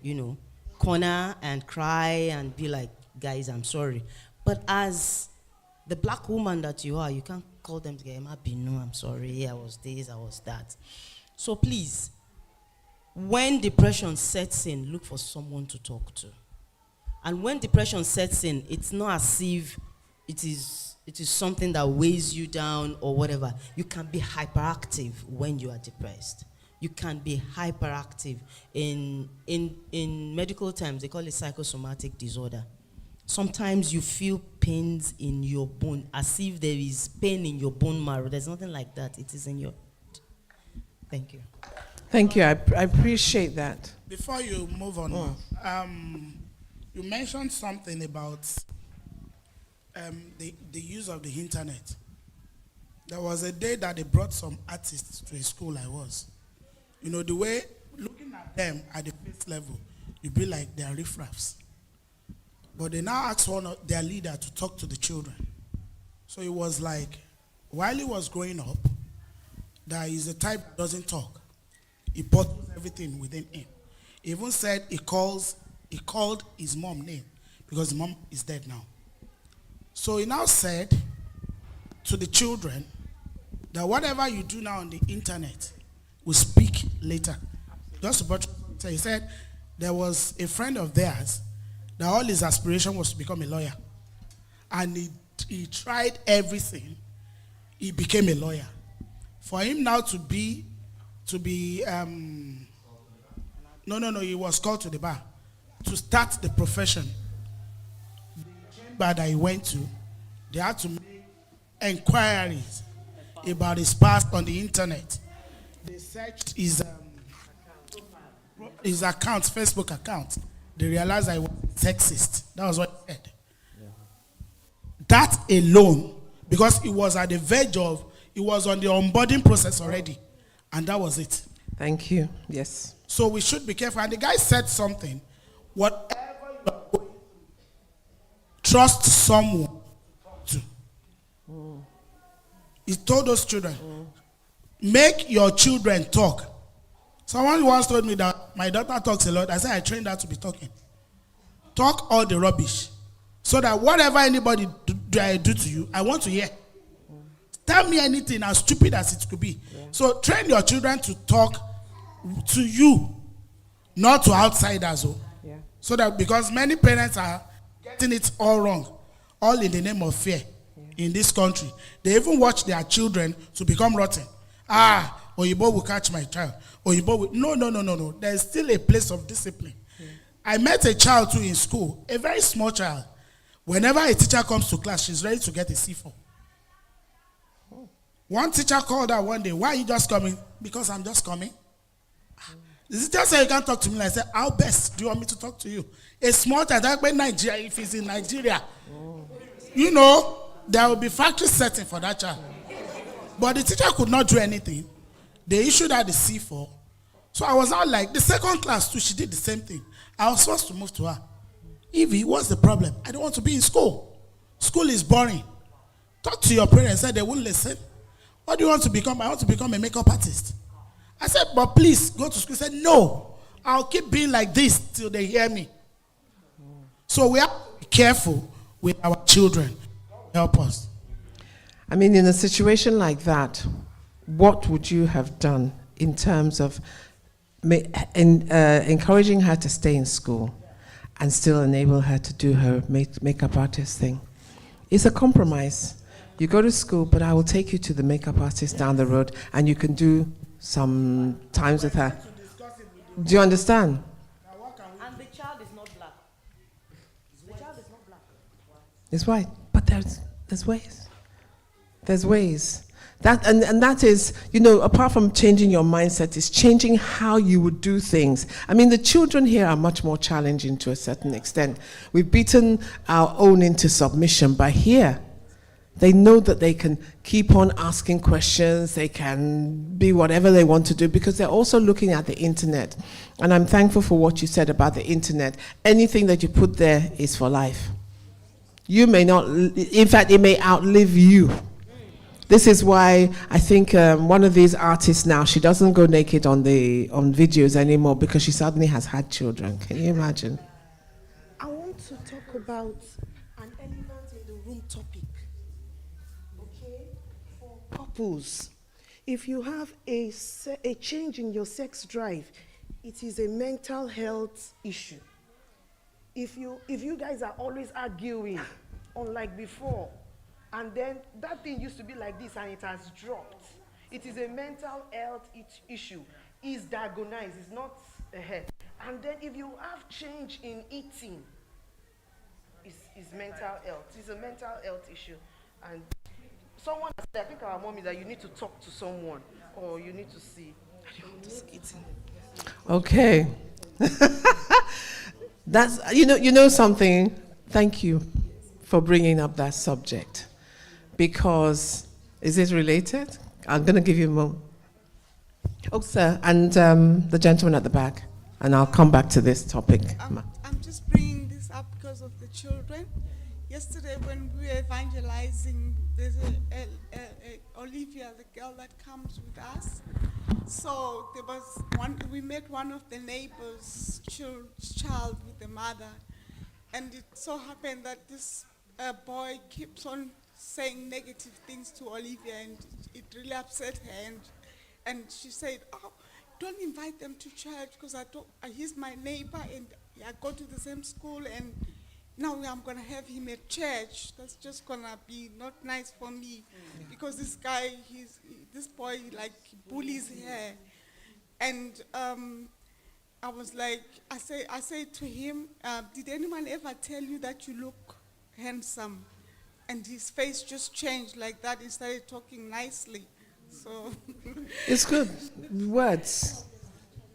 Speaker 8: corner and cry and be like, guys, I'm sorry. But as the black woman that you are, you can't call them together. No, I'm sorry, I was this, I was that. So please, when depression sets in, look for someone to talk to. And when depression sets in, it's not as if it is something that weighs you down or whatever. You can be hyperactive when you are depressed. You can be hyperactive. In medical terms, they call it psychosomatic disorder. Sometimes you feel pains in your bone, as if there is pain in your bone marrow. There's nothing like that. It is in your... Thank you.
Speaker 1: Thank you. I appreciate that.
Speaker 4: Before you move on, you mentioned something about the use of the internet. There was a day that they brought some artists to a school I was. The way, looking at them at the face level, you'd be like, they are riffraffs. But they now asked one of their leader to talk to the children. So it was like, while he was growing up, that he's the type that doesn't talk. He bottles everything within him. He even said he called his mom name because the mom is dead now. So he now said to the children that whatever you do now on the internet will speak later. Just about, so he said there was a friend of theirs that all his aspiration was to become a lawyer. And he tried everything. He became a lawyer. For him now to be he was called to the bar to start the profession. The chamber that he went to, they had to make inquiries about his past on the internet. They searched his account, Facebook account. They realized I was sexist. That was what he said. Yeah. That alone, because he was at the verge of, he was on the onboarding process already. And that was it.
Speaker 1: Thank you. Yes.
Speaker 4: So we should be careful. And the guy said something. Whatever you are going through, trust someone to. He told those children, make your children talk. Someone once told me that my daughter talks a lot. I said I trained her to be talking. Talk all the rubbish. So that whatever anybody do to you, I want to hear. Tell me anything as stupid as it could be. Yeah. So train your children to talk to you, not to outsiders. Yeah. So that, because many parents are getting it all wrong, all in the name of fear in this country. They even watch their children to become rotten. Oyibo will catch my child. Oyibo will. No. There's still a place of discipline. Yeah. I met a child too in school, a very small child. Whenever a teacher comes to class, she's ready to get a C4. One teacher called her one day, why are you just coming? Because I'm just coming. The teacher said, you can't talk to me. I said, how best do you want me to talk to you? A small child, like Nigeria, if he's in Nigeria, you know, there will be factory setting for that child. But the teacher could not do anything. They issued her the C4. So I was not like, the second class too, she did the same thing. I was forced to move to her. Evie, what's the problem? I don't want to be in school. School is boring. Talk to your parents. Said they won't listen. What do you want to become? I want to become a makeup artist. I said, but please go to school. He said, no, I'll keep being like this till they hear me. So we have to be careful with our children. Help us.
Speaker 1: I mean, in a situation like that, what would you have done in terms of encouraging her to stay in school and still enable her to do her makeup artist thing? It's a compromise. You go to school, but I will take you to the makeup artist down the road, and you can do some times with her. Do you understand?
Speaker 8: And the child is not black. The child is not black.
Speaker 1: It's white, but there's ways. There's ways. And that is, you know, apart from changing your mindset, is changing how you would do things. I mean, the children here are much more challenging to a certain extent. We've beaten our own into submission, but here, they know that they can keep on asking questions, they can be whatever they want to do, because they're also looking at the internet. And I'm thankful for what you said about the internet. Anything that you put there is for life. You may not, in fact, it may outlive you. This is why I think one of these artists now, she doesn't go naked on videos anymore because she suddenly has had children. Can you imagine?
Speaker 6: I want to talk about an element in the room topic. Okay? For couples, if you have a change in your sex drive, it is a mental health issue. If you guys are always arguing, unlike before, and then that thing used to be like this and it has dropped, it is a mental health issue. It's diagnosed, it's not ahead. And then if you have change in eating, it's mental health. It's a mental health issue. And someone said, I think our mom is that you need to talk to someone or you need to see.
Speaker 1: Okay. That's, you know something, thank you for bringing up that subject, because, is it related? I'm going to give you a moment. Oh, sir, and the gentleman at the back, and I'll come back to this topic.
Speaker 9: I'm just bringing this up because of the children. Yesterday when we were evangelizing, there's Olivia, the girl that comes with us, So there was one, we met one of the neighbors' child with the mother, and it so happened that this boy keeps on saying negative things to Olivia, and it really upset her. And she said, "Oh, don't invite them to church because he's my neighbor and I go to the same school, and now I'm gonna have him at church. That's just gonna be not nice for me because this guy, this boy like bullies her." And I was like, I said to him, "Did anyone ever tell you that you look handsome?" And his face just changed like that. He started talking nicely. So
Speaker 1: It's good. Words.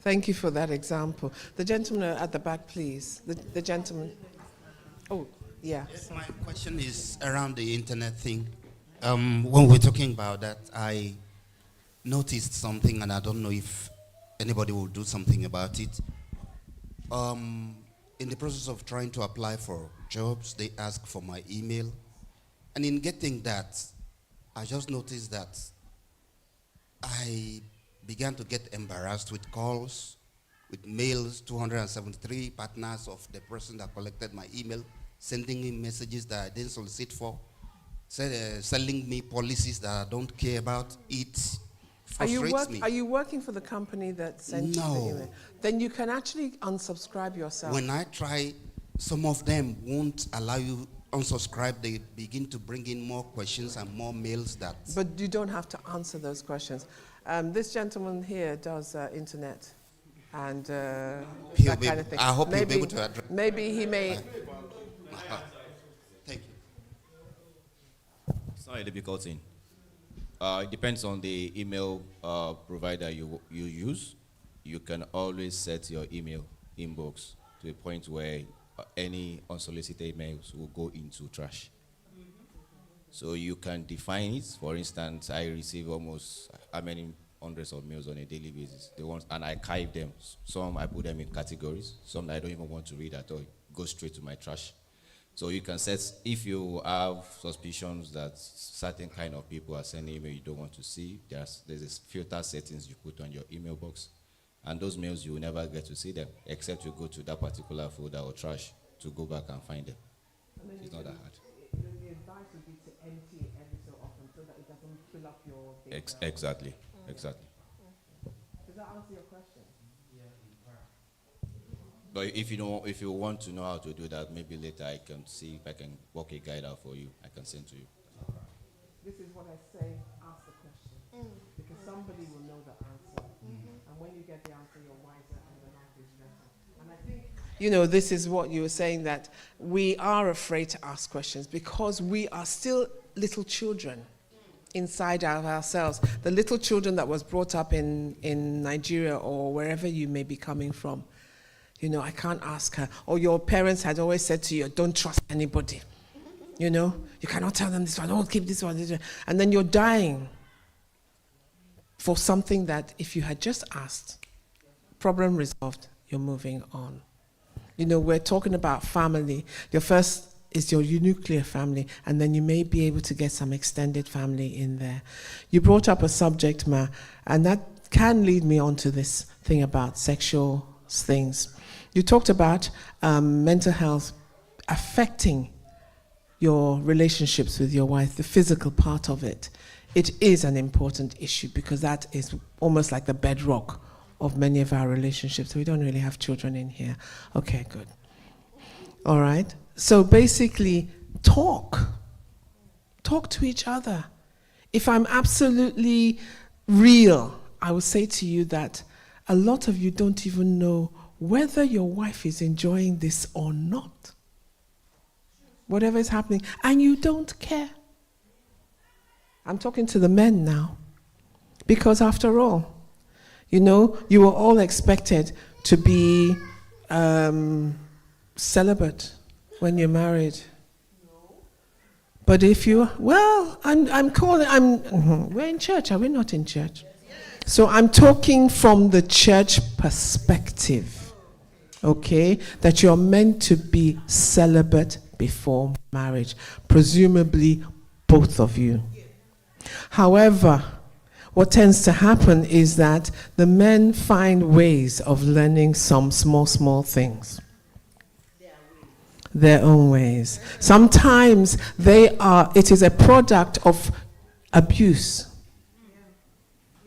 Speaker 1: Thank you for that example. The gentleman at the back, please. The gentleman. Oh, yeah.
Speaker 2: Yes, my question is around the internet thing. When we're talking about that, I noticed something, and I don't know if anybody will do something about it. In the process of trying to apply for jobs, they ask for my email. And in getting that, I just noticed that I began to get embarrassed with calls, with mails, 273 partners of the person that collected my email, sending me messages that I didn't solicit for, selling me policies that I don't care about. It frustrates me.
Speaker 1: Are you working for the company that sent you the email?
Speaker 2: No.
Speaker 1: Then you can actually unsubscribe yourself.
Speaker 2: When I try, some of them won't allow you unsubscribe. They begin to bring in more questions and more mails that...
Speaker 1: But you don't have to answer those questions. This gentleman here does internet and that kind of thing.
Speaker 2: I hope he'll be able to address...
Speaker 1: Maybe he may...
Speaker 2: Thank you.
Speaker 10: It's not a difficult thing. It depends on the email provider you use. You can always set your email inbox to a point where any unsolicited emails will go into trash. So you can define it. For instance, I receive almost how many hundreds of mails on a daily basis. The ones, and I archive them. Some I put them in categories. Some I don't even want to read at all. Go straight to my trash. So you can set, if you have suspicions that certain kind of people are sending email you don't want to see, there's a filter settings you put on your email box. And those mails, you will never get to see them, except you go to that particular folder or trash to go back and find them. It's not that hard.
Speaker 1: The advice would be to empty it every so often so that it doesn't fill up your data.
Speaker 10: Exactly, exactly.
Speaker 1: Does that answer your question?
Speaker 10: But if you want to know how to do that, maybe later I can see if I can work a guide out for you. I can send to you.
Speaker 1: This is what I say, ask the question. Because somebody will know the answer. And when you get the answer, you're wiser and the life is better. And I think, this is what you were saying, that we are afraid to ask questions because we are still little children inside of ourselves. The little children that was brought up in Nigeria or wherever you may be coming from. I can't ask her. Or your parents had always said to you, don't trust anybody. You cannot tell them this one, don't keep this one, this one. And then you're dying for something that if you had just asked, problem resolved, you're moving on. We're talking about family. Your first is your nuclear family, and then you may be able to get some extended family in there. You brought up a subject, Ma, and that can lead me on to this thing about sexual things. You talked about mental health affecting your relationships with your wife, the physical part of it. It is an important issue because that is almost like the bedrock of many of our relationships. We don't really have children in here. Okay, good. All right. So basically, talk to each other. If I'm absolutely real, I will say to you that a lot of you don't even know whether your wife is enjoying this or not. Whatever is happening, and you don't care. I'm talking to the men now. Because after all, you were all expected to be celibate when you're married. But if you, we're in church, are we not in church? So I'm talking from the church perspective. Okay, that you're meant to be celibate before marriage, presumably both of you. However, what tends to happen is that the men find ways of learning some small things. Their own ways. Sometimes it is a product of abuse.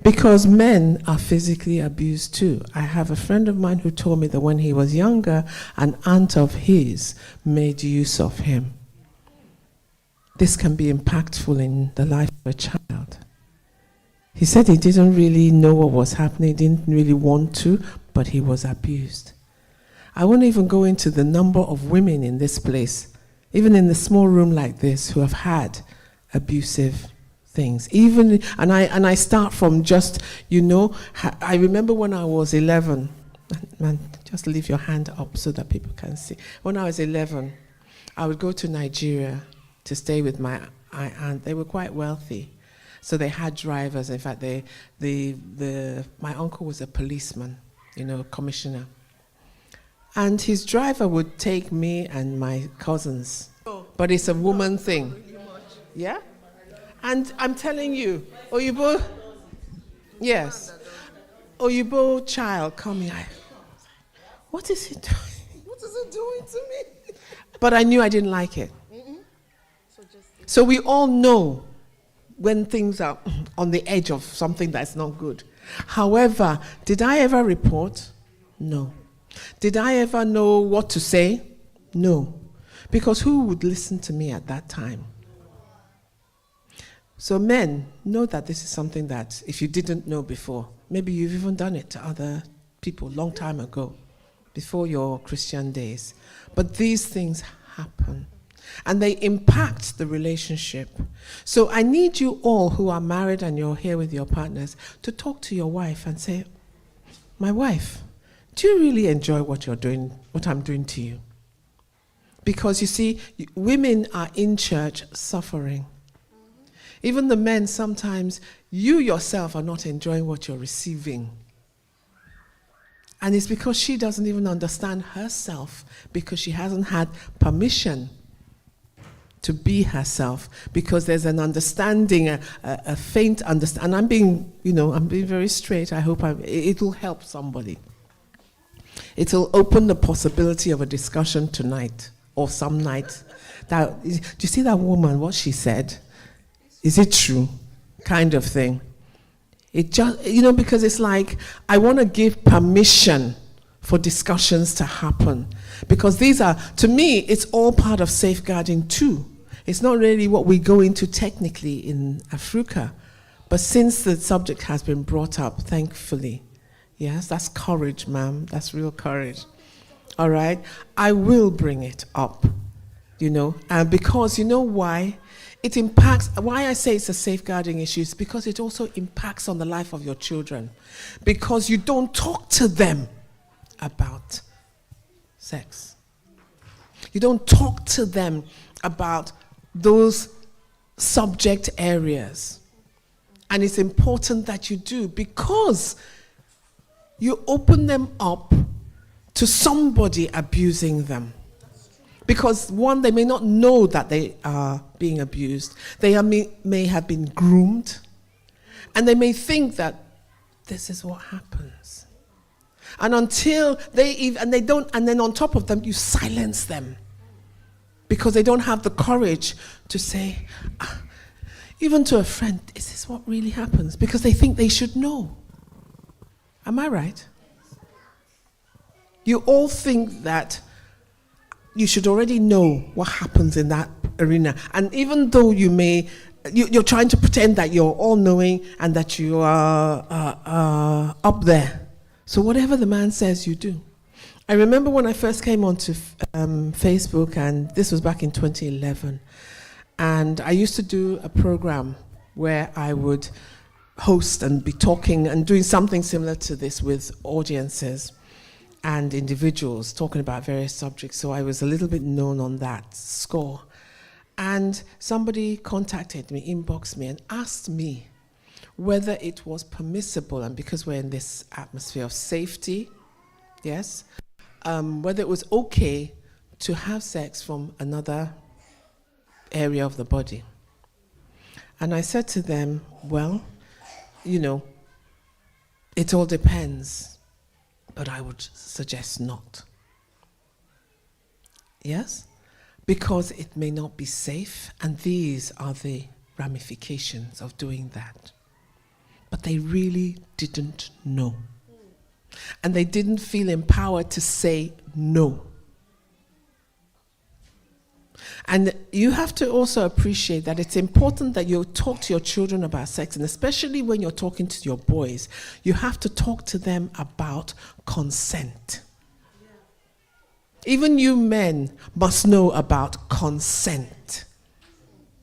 Speaker 1: Because men are physically abused too. I have a friend of mine who told me that when he was younger, an aunt of his made use of him. This can be impactful in the life of a child. He said he didn't really know what was happening, didn't really want to, but he was abused. I won't even go into the number of women in this place, even in the small room like this, who have had abusive things. And I start from just, I remember when I was 11, man, just leave your hand up so that people can see. When I was 11, I would go to Nigeria to stay with my aunt. They were quite wealthy, so they had drivers. In fact, my uncle was a policeman, commissioner. And his driver would take me and my cousins. But it's a woman thing. Yeah? And I'm telling you, Oyibo, yes, Oyibo child coming, what is he doing? What is he doing to me? But I knew I didn't like it. So we all know when things are on the edge of something that's not good. However, did I ever report? No. Did I ever know what to say? No. Because who would listen to me at that time? So men, know that this is something that if you didn't know before, maybe you've even done it to other people long time ago, before your Christian days. But these things happen. And they impact the relationship. So I need you all who are married and you're here with your partners to talk to your wife and say, my wife, do you really enjoy what you're doing, what I'm doing to you? Because you see, women are in church suffering. Even the men, sometimes you yourself are not enjoying what you're receiving. And it's because she doesn't even understand herself, because she hasn't had permission to be herself, because there's an understanding, a faint understanding. And I'm being very straight. I hope it will help somebody. It will open the possibility of a discussion tonight or some night. Do you see that woman, what she said? Is it true? Kind of thing. It just, because it's like, I want to give permission for discussions to happen. Because to me, it's all part of safeguarding too. It's not really what we go into technically in Africa. But since the subject has been brought up, thankfully, yes, that's courage, ma'am. That's real courage. All right? I will bring it up, and because you know why? It impacts, why I say it's a safeguarding issue is because it also impacts on the life of your children. Because you don't talk to them about sex. You don't talk to them about those subject areas. And it's important that you do, because you open them up to somebody abusing them. Because one, they may not know that they are being abused. They may have been groomed. And they may think that this is what happens. And until and then on top of them, you silence them. Because they don't have the courage to say, even to a friend, is this what really happens? Because they think they should know. Am I right? You all think that you should already know what happens in that arena. And even though you're trying to pretend that you're all-knowing and that you are up there. So whatever the man says, you do. I remember when I first came onto Facebook, and this was back in 2011, and I used to do a program where I would host and be talking and doing something similar to this with audiences and individuals talking about various subjects. So I was a little bit known on that score. And somebody contacted me, inboxed me, and asked me whether it was permissible, and because we're in this atmosphere of safety, yes, whether it was okay to have sex from another area of the body. And I said to them, well, it all depends. But I would suggest not. Yes? Because it may not be safe, and these are the ramifications of doing that. But they really didn't know. And they didn't feel empowered to say no. And you have to also appreciate that it's important that you talk to your children about sex, and especially when you're talking to your boys, you have to talk to them about consent. Even you men must know about consent.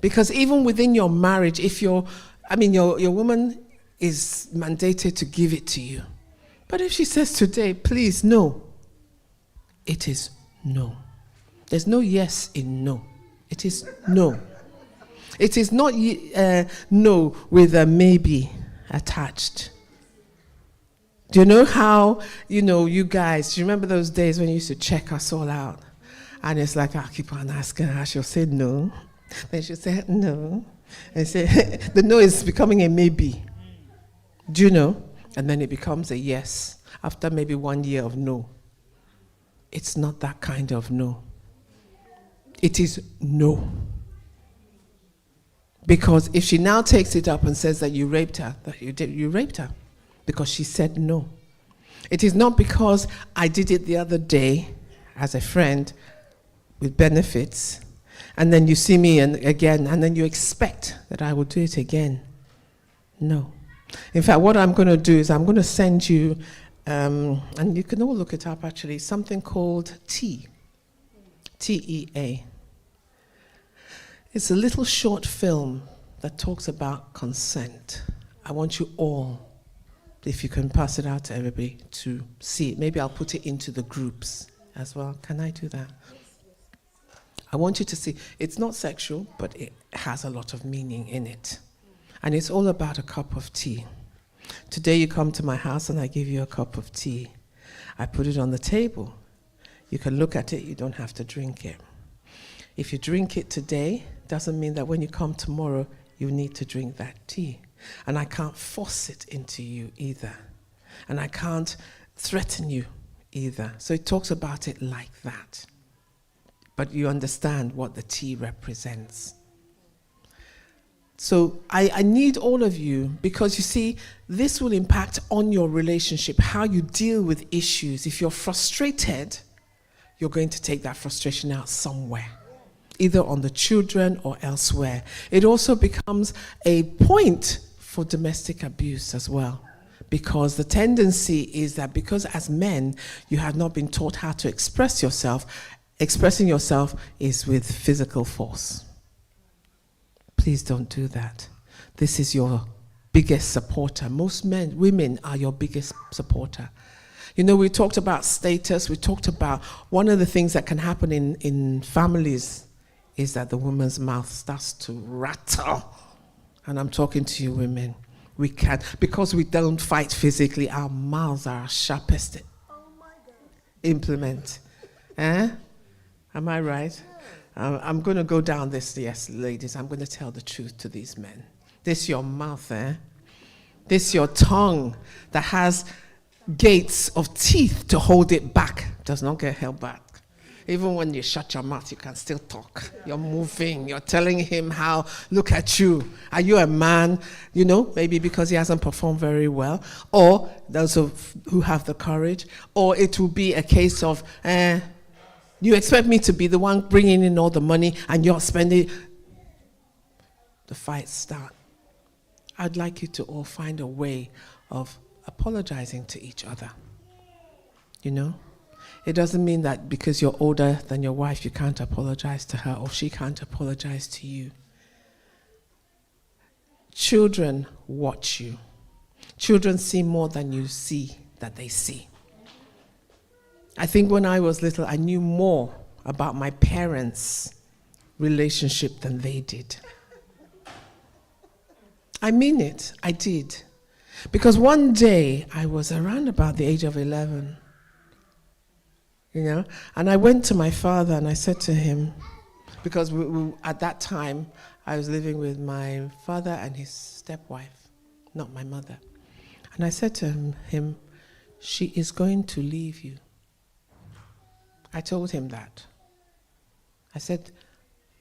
Speaker 1: Because even within your marriage, if your woman is mandated to give it to you. But if she says today, please, no, it is no. There's no yes in no. It is no. It is not no with a maybe attached. Do you know how, you guys, do you remember those days when you used to check us all out? And it's like, I'll keep on asking her. She'll say no. Then she'll say no. And say, the no is becoming a maybe. Do you know? And then it becomes a yes after maybe 1 year of no. It's not that kind of no. It is no. Because if she now takes it up and says that you raped her, you raped her. Because she said no. It is not because I did it the other day as a friend with benefits, and then you see me again, and then you expect that I will do it again. No. In fact, what I'm going to do is I'm going to send you, and you can all look it up actually, something called TEA. T-E-A. It's a little short film that talks about consent. I want you all, if you can pass it out to everybody, to see it. Maybe I'll put it into the groups as well. Can I do that? I want you to see. It's not sexual, but it has a lot of meaning in it. And it's all about a cup of tea. Today you come to my house and I give you a cup of tea. I put it on the table. You can look at it, you don't have to drink it. If you drink it today, doesn't mean that when you come tomorrow, you need to drink that tea. And I can't force it into you either. And I can't threaten you either. So it talks about it like that. But you understand what the tea represents. So I need all of you, because you see, this will impact on your relationship, how you deal with issues. If you're frustrated, you're going to take that frustration out somewhere, either on the children or elsewhere. It also becomes a point for domestic abuse as well, because the tendency is that because as men, you have not been taught how to express yourself, expressing yourself is with physical force. Please don't do that. This is your biggest supporter. Most women are your biggest supporter. We talked about status. We talked about one of the things that can happen in families is that the woman's mouth starts to rattle. And I'm talking to you women. We can't, because we don't fight physically, our mouths are our sharpest implement. Am I right? I'm going to go down this, yes, ladies. I'm going to tell the truth to these men. This your mouth, This your tongue that has gates of teeth to hold it back. Does not get held back. Even when you shut your mouth, you can still talk. You're moving. You're telling him how, look at you. Are you a man? Maybe because he hasn't performed very well. Or those who have the courage. Or it will be a case of, you expect me to be the one bringing in all the money and you're spending. The fights start. I'd like you to all find a way of apologizing to each other. It doesn't mean that because you're older than your wife, you can't apologize to her or she can't apologize to you. Children watch you. Children see more than you see that they see. I think when I was little, I knew more about my parents' relationship than they did. I mean it, I did. Because one day, I was around about the age of 11, and I went to my father and I said to him, because we, at that time, I was living with my father and his stepwife. not my mother. And I said to him, she is going to leave you. I told him that. I said,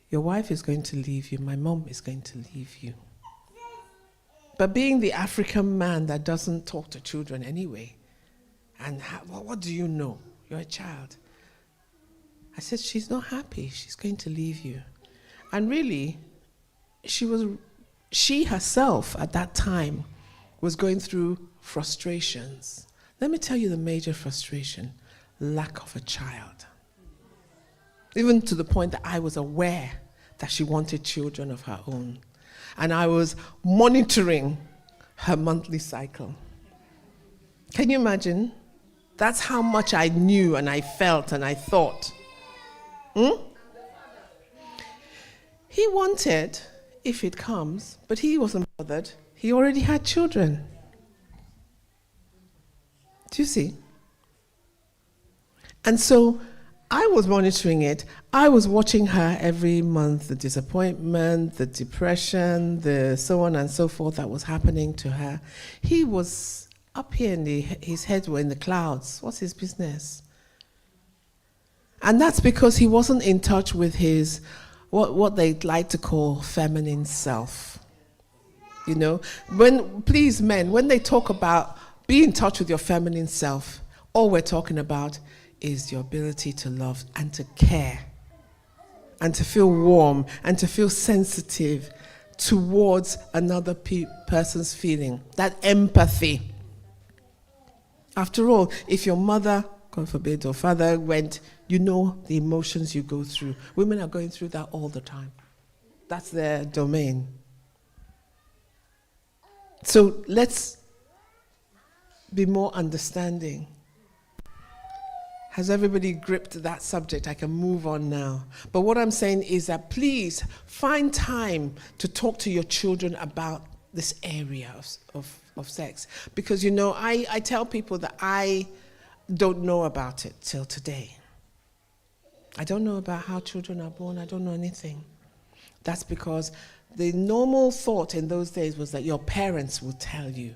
Speaker 1: your wife is going to leave you. My mom is going to leave you. But being the African man that doesn't talk to children anyway, and what do you know? You're a child. I said, she's not happy. She's going to leave you. And really, she herself at that time was going through frustrations. Let me tell you the major frustration: lack of a child. Even to the point that I was aware that she wanted children of her own. And I was monitoring her monthly cycle. Can you imagine? That's how much I knew and I felt and I thought. He wanted, if it comes, but he wasn't bothered. He already had children. Do you see? And so I was monitoring it. I was watching her every month, the disappointment, the depression, the so on and so forth that was happening to her. He was up here, his head were in the clouds. What's his business? And that's because he wasn't in touch with his, what they like to call feminine self. You know, please men, when they talk about be in touch with your feminine self, all we're talking about is your ability to love and to care and to feel warm and to feel sensitive towards another person's feeling, that empathy. After all, if your mother, God forbid, or father went, you know the emotions you go through. Women are going through that all the time. That's their domain. So let's be more understanding. Has everybody gripped that subject? I can move on now. But what I'm saying is that please find time to talk to your children about this area of sex. Because, you know, I tell people that I don't know about it till today. I don't know about how children are born. I don't know anything. That's because the normal thought in those days was that your parents would tell you.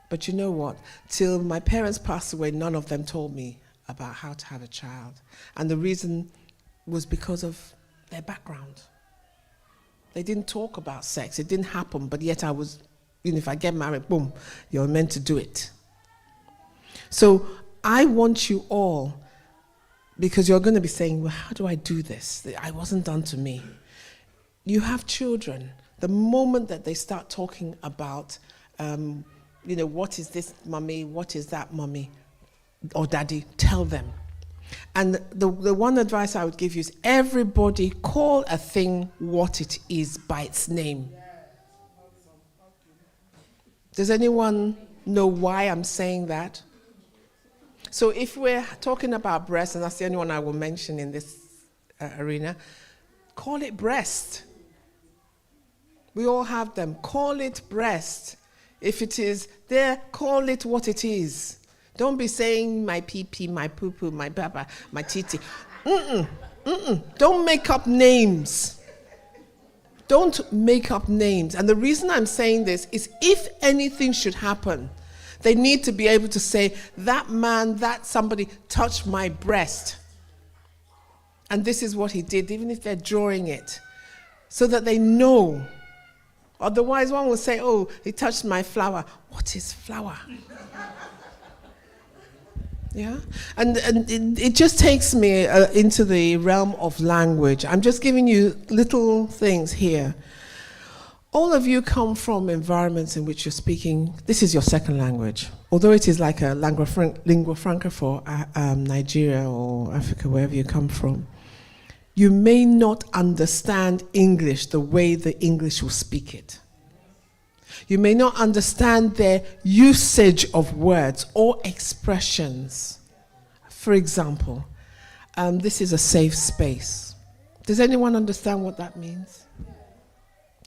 Speaker 1: But you know what? Till my parents passed away, none of them told me about how to have a child. And the reason was because of their background. They didn't talk about sex. It didn't happen, but yet I was, you know, if I get married, boom, you're meant to do it. So I want you all, because you're going to be saying, well, how do I do this? It wasn't done to me. You have children. The moment that they start talking about, you know, what is this, mommy? What is that, mommy? Or daddy? Tell them. And the one advice I would give you is everybody call a thing what it is by its name. Does anyone know why I'm saying that? So if we're talking about breast, and that's the only one I will mention in this arena, call it breast. We all have them. Call it breast. If it is there, call it what it is. Don't be saying my pee-pee, my poo-poo, my baba, my titi. Don't make up names. Don't make up names. And the reason I'm saying this is if anything should happen, they need to be able to say, that man, that somebody touched my breast. And this is what he did, even if they're drawing it, so that they know. Otherwise, one will say, oh, he touched my flower. What is flower? Yeah? And it just takes me into the realm of language. I'm just giving you little things here. All of you come from environments in which you're speaking, this is your second language. Although it is like a lingua franca for Nigeria or Africa, wherever you come from. You may not understand English the way the English will speak it. You may not understand their usage of words or expressions. For example, this is a safe space. Does anyone understand what that means?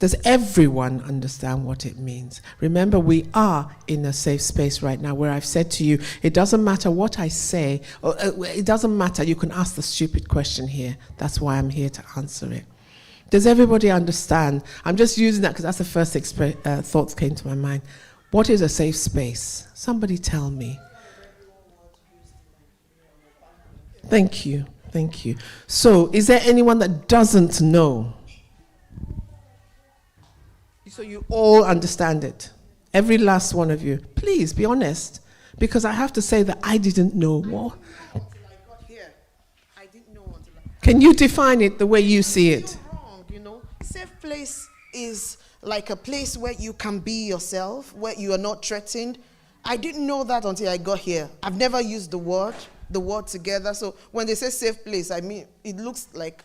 Speaker 1: Does everyone understand what it means? Remember, we are in a safe space right now where I've said to you, it doesn't matter what I say, or it doesn't matter, you can ask the stupid question here. That's why I'm here to answer it. Does everybody understand? I'm just using that because that's the first thought that came to my mind. What is a safe space? Somebody tell me. Thank you. Thank you. So, is there anyone that doesn't know? So you all understand it. Every last one of you. Please be honest. Because I have to say that I didn't know what. Can you define it the way you see it?
Speaker 6: You're wrong, you know. Safe place is like a place where you can be yourself, where you are not threatened. I didn't know that until I got here. I've never used the word together. So when they say safe place, I mean, it looks like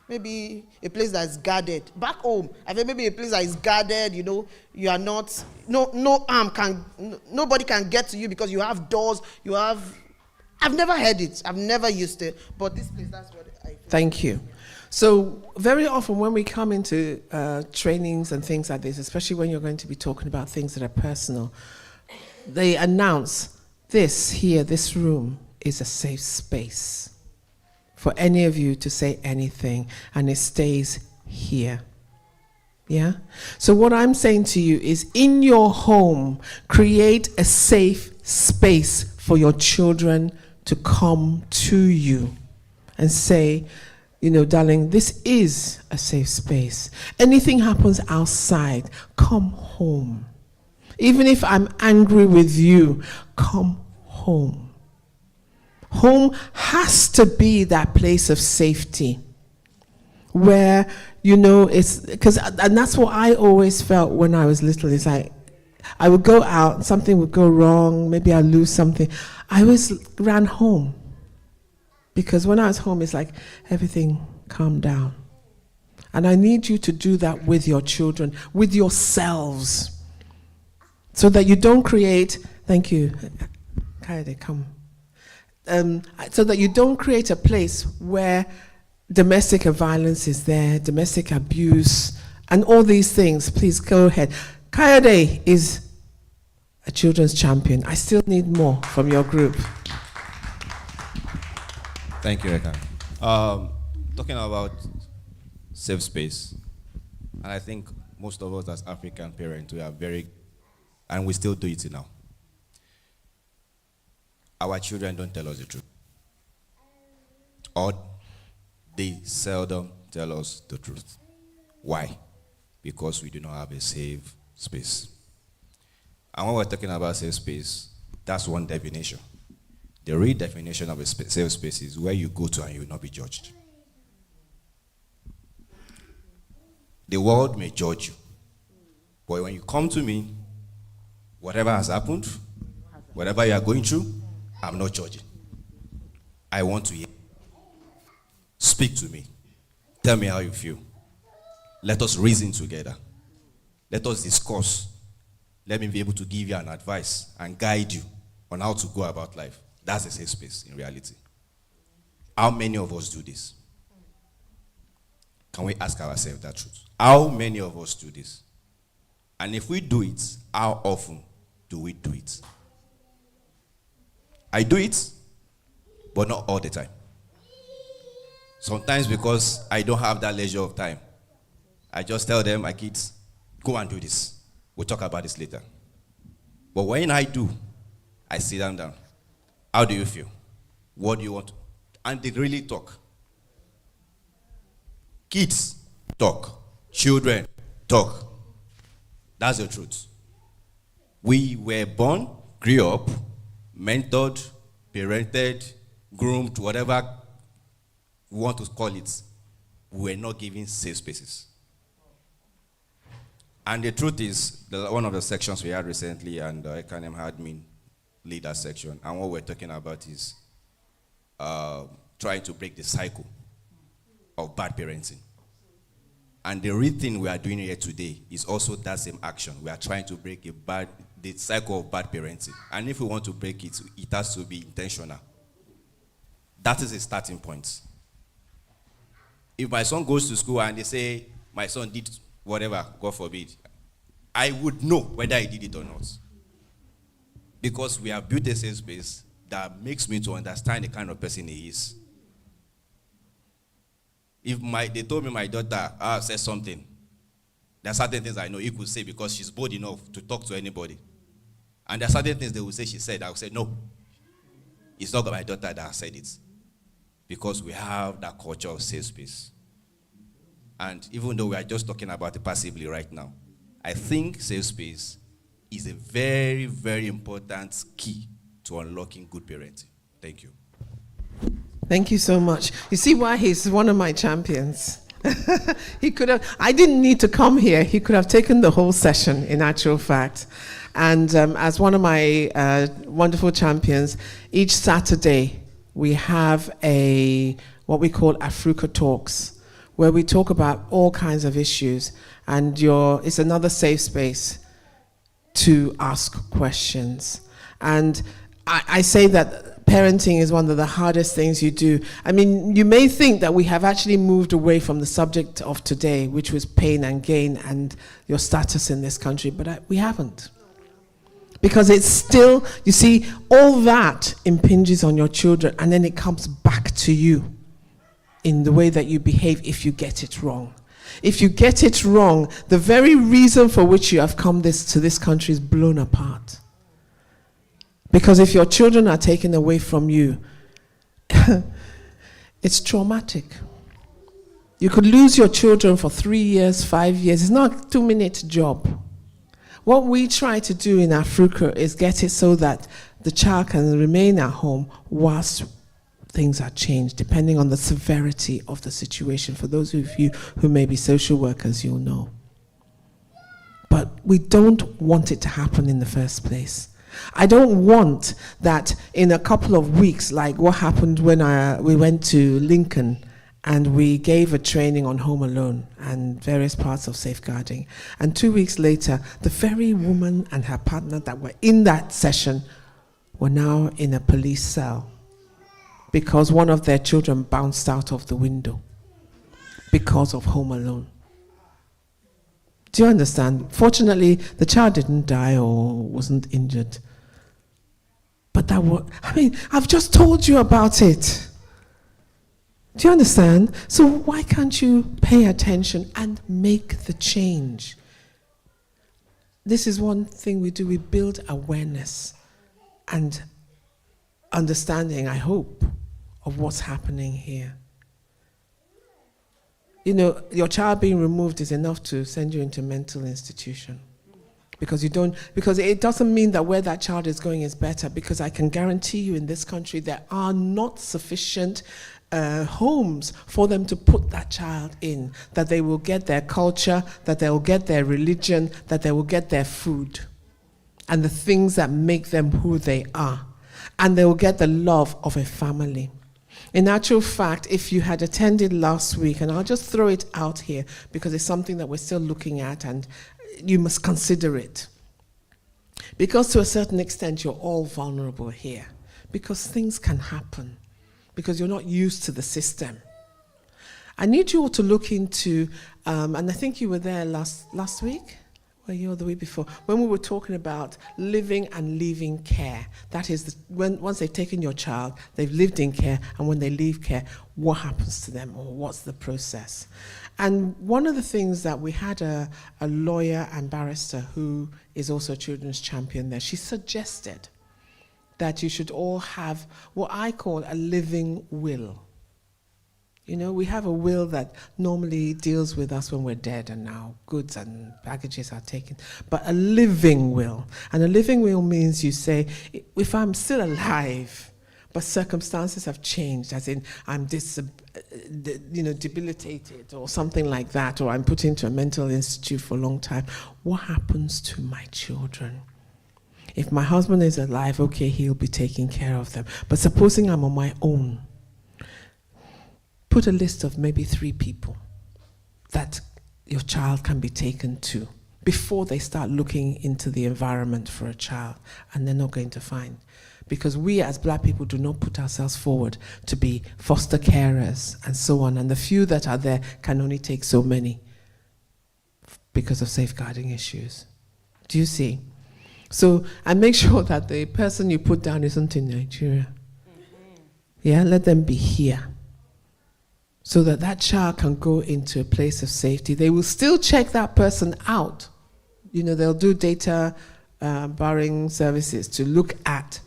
Speaker 6: maybe a place that's guarded. Back home, I think maybe a place that is guarded, you know, you are not, nobody can get to you because you have doors, I've never heard it, I've never used it, but this place, that's what I feel.
Speaker 1: Thank you. So very often when we come into trainings and things like this, especially when you're going to be talking about things that are personal, they announce this room is a safe space for any of you to say anything, and it stays here. Yeah? So what I'm saying to you is, in your home, create a safe space for your children to come to you and say, you know, darling, this is a safe space. Anything happens outside, come home. Even if I'm angry with you, come home. Home has to be that place of safety where, you know, and that's what I always felt when I was little. It's like, I would go out, something would go wrong, maybe I'd lose something. I always ran home. Because when I was home, it's like everything calmed down. And I need you to do that with your children, with yourselves, so that you don't create, thank you, Kaede, come. So that you don't create a place where domestic violence is there, domestic abuse, and all these things. Please go ahead. Kaede is a children's champion. I still need more from your group.
Speaker 10: Thank you, Eka. Talking about safe space, and I think most of us as African parents, we are and we still do it now. Our children don't tell us the truth. Or they seldom tell us the truth. Why? Because we do not have a safe space. And when we're talking about safe space, that's one definition. The real definition of a safe space is where you go to and you will not be judged. The world may judge you, but when you come to me, whatever has happened, whatever you are going through, I'm not judging. I want to hear. Speak to me. Tell me how you feel. Let us reason together. Let us discuss. Let me be able to give you an advice and guide you on how to go about life. That's a safe space in reality. How many of us do this? Can we ask ourselves that truth? How many of us do this? And if we do it, how often do we do it? I do it, but not all the time. Sometimes because I don't have that leisure of time, I just tell them, my kids, go and do this. We'll talk about this later. But when I do, I sit them down. How do you feel? What do you want? And they really talk. Kids talk. Children talk. That's the truth. We were born, grew up, mentored, parented, groomed, whatever we want to call it. We were not given safe spaces. And the truth is, one of the sections we had recently, and Ekanem had me lead that section, and what we're talking about is trying to break the cycle of bad parenting. And the real thing we are doing here today is also that same action. We are trying to break the cycle of bad parenting. And if we want to break it, it has to be intentional. That is a starting point. If my son goes to school and they say, my son did whatever, God forbid, I would know whether he did it or not. Because we have built a safe space that makes me to understand the kind of person he is. If they told me my daughter said something, there are certain things I know he could say because she's bold enough to talk to anybody. And there are certain things they will say she said. I will say, no, it's not my daughter that has said it. Because we have that culture of safe space. And even though we are just talking about it passively right now, I think safe space is a very, very important key to unlocking good parenting. Thank you.
Speaker 1: Thank you so much. You see why he's one of my champions. He could have, I didn't need to come here. He could have taken the whole session, in actual fact. And as one of my wonderful champions, each Saturday we have what we call Africa Talks, where we talk about all kinds of issues. And it's another safe space to ask questions. And I say that parenting is one of the hardest things you do. I mean, you may think that we have actually moved away from the subject of today, which was pain and gain and your status in this country, but we haven't. Because it's still, you see, all that impinges on your children, and then it comes back to you in the way that you behave if you get it wrong. If you get it wrong, the very reason for which you have come to this country is blown apart. Because if your children are taken away from you, it's traumatic. You could lose your children for 3 years, 5 years. It's not a 2-minute job. What we try to do in Africa is get it so that the child can remain at home whilst things are changed, depending on the severity of the situation. For those of you who may be social workers, you'll know. But we don't want it to happen in the first place. I don't want that in a couple of weeks, like what happened when we went to Lincoln and we gave a training on home alone and various parts of safeguarding. And 2 weeks later, the very woman and her partner that were in that session were now in a police cell because one of their children bounced out of the window because of home alone. Do you understand? Fortunately, the child didn't die or wasn't injured. But I've just told you about it. Do you understand? So why can't you pay attention and make the change? This is one thing we do. We build awareness and understanding, I hope, of what's happening here. You know, your child being removed is enough to send you into a mental institution. Because it doesn't mean that where that child is going is better, because I can guarantee you in this country there are not sufficient homes for them to put that child in, that they will get their culture, that they will get their religion, that they will get their food and the things that make them who they are, and they will get the love of a family. In actual fact, if you had attended last week, and I'll just throw it out here because it's something that we're still looking at and you must consider it. Because to a certain extent, you're all vulnerable here. Because things can happen. Because you're not used to the system. I need you all to look into, and I think you were there last week? Well, you were the week before. When we were talking about living and leaving care. That is, once they've taken your child, they've lived in care, and when they leave care, what happens to them, or what's the process? And one of the things that we had a lawyer and barrister who is also a children's champion there, she suggested that you should all have what I call a living will. You know, we have a will that normally deals with us when we're dead and now goods and baggages are taken, but a living will. And a living will means you say, if I'm still alive, but circumstances have changed, as in I'm debilitated or something like that, or I'm put into a mental institute for a long time, what happens to my children? If my husband is alive, okay, he'll be taking care of them. But supposing I'm on my own, put a list of maybe 3 people that your child can be taken to before they start looking into the environment for a child, and they're not going to find. Because we as black people do not put ourselves forward to be foster carers and so on, and the few that are there can only take so many because of safeguarding issues. Do you see? So, and make sure that the person you put down isn't in Nigeria. Yeah, let them be here. so that that child can go into a place of safety. They will still check that person out. You know, they'll do data barring services to look at,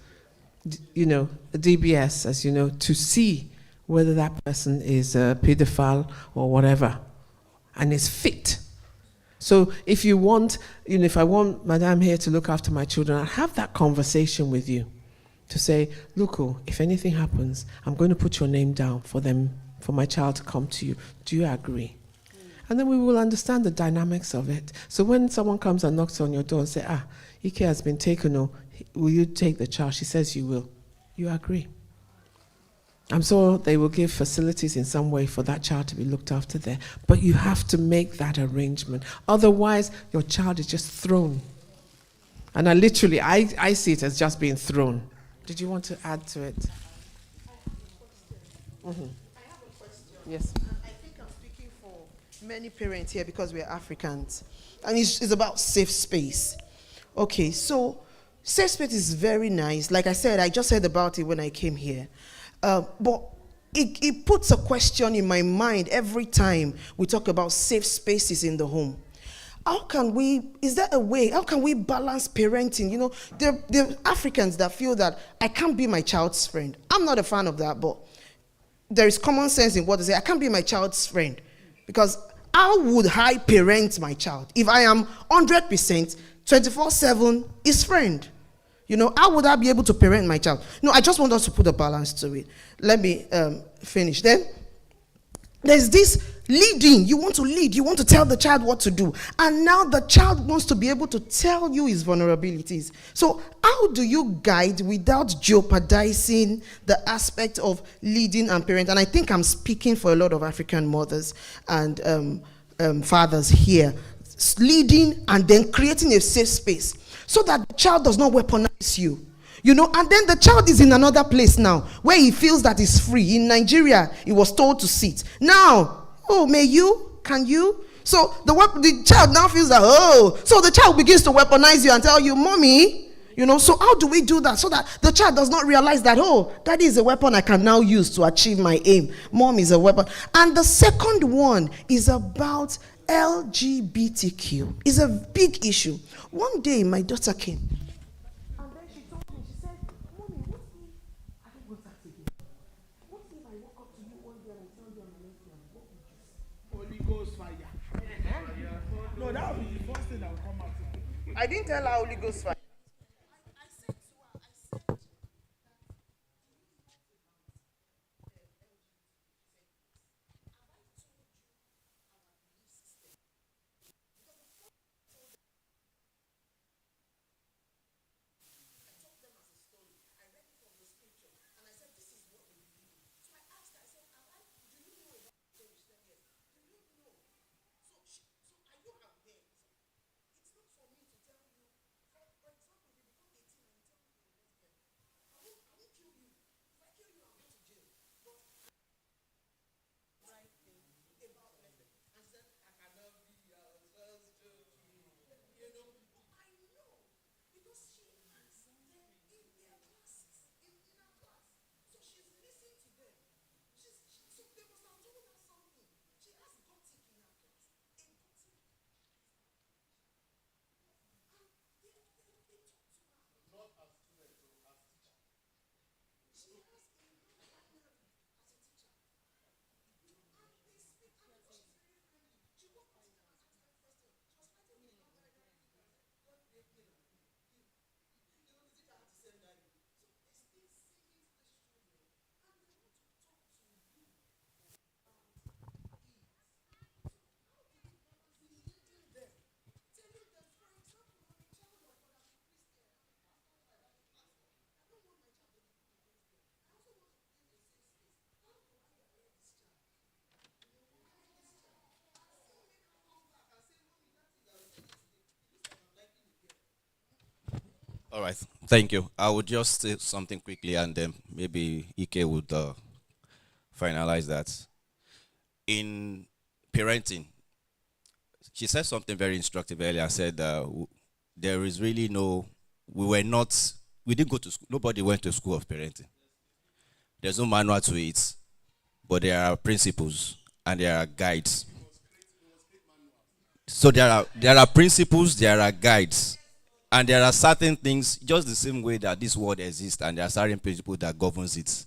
Speaker 1: you know, a DBS, as you know, to see whether that person is a pedophile or whatever, and is fit. So if you want, you know, if I want Madame here to look after my children, I'll have that conversation with you to say, look, oh, if anything happens, I'm going to put your name down for them, for my child to come to you. Do you agree? And then we will understand the dynamics of it. So when someone comes and knocks on your door and say, Ike has been taken, or will you take the child? She says you will. You agree. I'm sure they will give facilities in some way for that child to be looked after there. But you have to make that arrangement. Otherwise, your child is just thrown. And I see it as just being thrown. Did you want to add to it?
Speaker 6: I have a question. Yes. And I think I'm speaking for many parents here because we're Africans. And it's about safe space. Okay, so safe space is very nice. Like I said, I just heard about it when I came here. But it puts a question in my mind every time we talk about safe spaces in the home. Is there a way, how can we balance parenting? You know, there are Africans that feel that I can't be my child's friend. I'm not a fan of that, but there is common sense in what they say. I can't be my child's friend because how would I parent my child if I am 100% 24/7 his friend? You know, how would I be able to parent my child? No, I just want us to put a balance to it. Let me finish. Then there's this leading. You want to lead. You want to tell the child what to do. And now the child wants to be able to tell you his vulnerabilities. So how do you guide without jeopardizing the aspect of leading and parent? And I think I'm speaking for a lot of African mothers and fathers here. Leading and then creating a safe space so that the child does not weaponize you. You know, and then the child is in another place now where he feels that he's free. In Nigeria, he was told to sit. Now, can you? So the child now feels that, so the child begins to weaponize you and tell you, mommy, you know, so how do we do that? So that the child does not realize that, that is a weapon I can now use to achieve my aim. Mom is a weapon. And the second one is about LGBTQ. It's a big issue. One day, my daughter came. And then she told me, she said, mommy, what if, I don't want that again. What if I walk up to you one day and I tell you I'm a lesbian? What would you say?
Speaker 4: Holy Ghost fire. No, that would be the first thing that will come out.
Speaker 6: I didn't tell her Holy Ghost fire.
Speaker 10: All right, thank you. I would just say something quickly, and then maybe Ike would finalize that. In parenting, she said something very instructive earlier. Said there is really we didn't go to school. Nobody went to school of parenting. There's no manual to it. but there are principles and there are guides. So there are principles, there are guides, and there are certain things, just the same way that this world exists, and there are certain principles that governs it.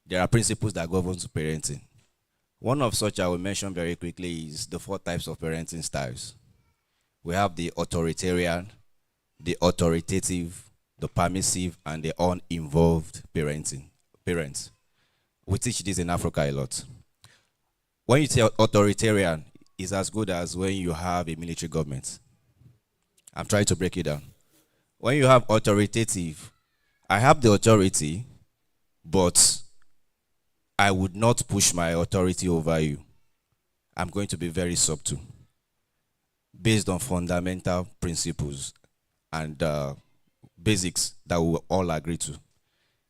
Speaker 10: There are principles that governs parenting. One of such I will mention very quickly is the 4 types of parenting styles. We have the authoritarian, the authoritative, the permissive, and the uninvolved parents. We teach this in Africa a lot. When you say authoritarian, it's as good as when you have a military government. I'm trying to break it down. When you have authoritative, I have the authority, but I would not push my authority over you. I'm going to be very subtle, based on fundamental principles and basics that we will all agree to.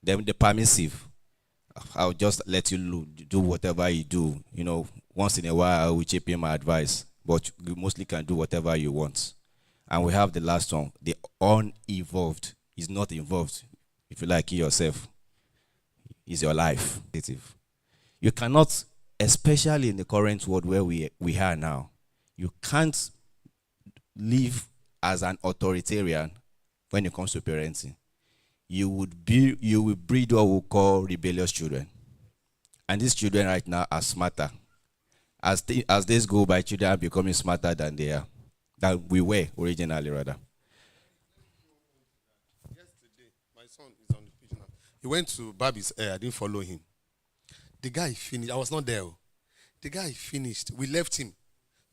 Speaker 10: Then the permissive, I'll just let you do whatever you do. You know, once in a while I will chip in my advice, but you mostly can do whatever you want. And we have the last one, the uninvolved. Is not involved. If you like it yourself, is your life. You cannot, especially in the current world where we are now, you can't live as an authoritarian when it comes to parenting. You will breed what we call rebellious children. And these children right now are smarter. As days go by, children are becoming smarter than we were originally, rather.
Speaker 11: Yesterday, my son is on the pitch now. He went to Bobby's hair. I didn't follow him. The guy finished. I was not there. The guy finished. We left him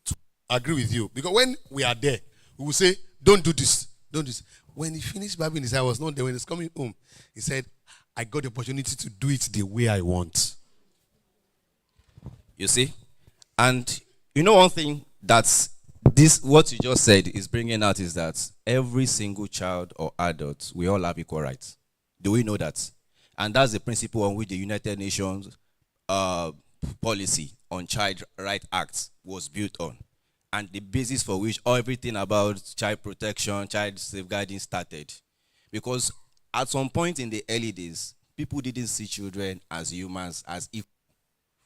Speaker 11: to agree with you. Because when we are there, we will say, don't do this. Don't do this. When he finished barbing his hair, I was not there. When he's coming home, he said, I got the opportunity to do it the way I want.
Speaker 10: You see? And you know one thing that's what you just said is bringing out is that every single child or adult, we all have equal rights. Do we know that? And that's the principle on which the United Nations policy on Child Right Act was built on. And the basis for which everything about child protection, child safeguarding started. Because at some point in the early days, people didn't see children as humans, as equal.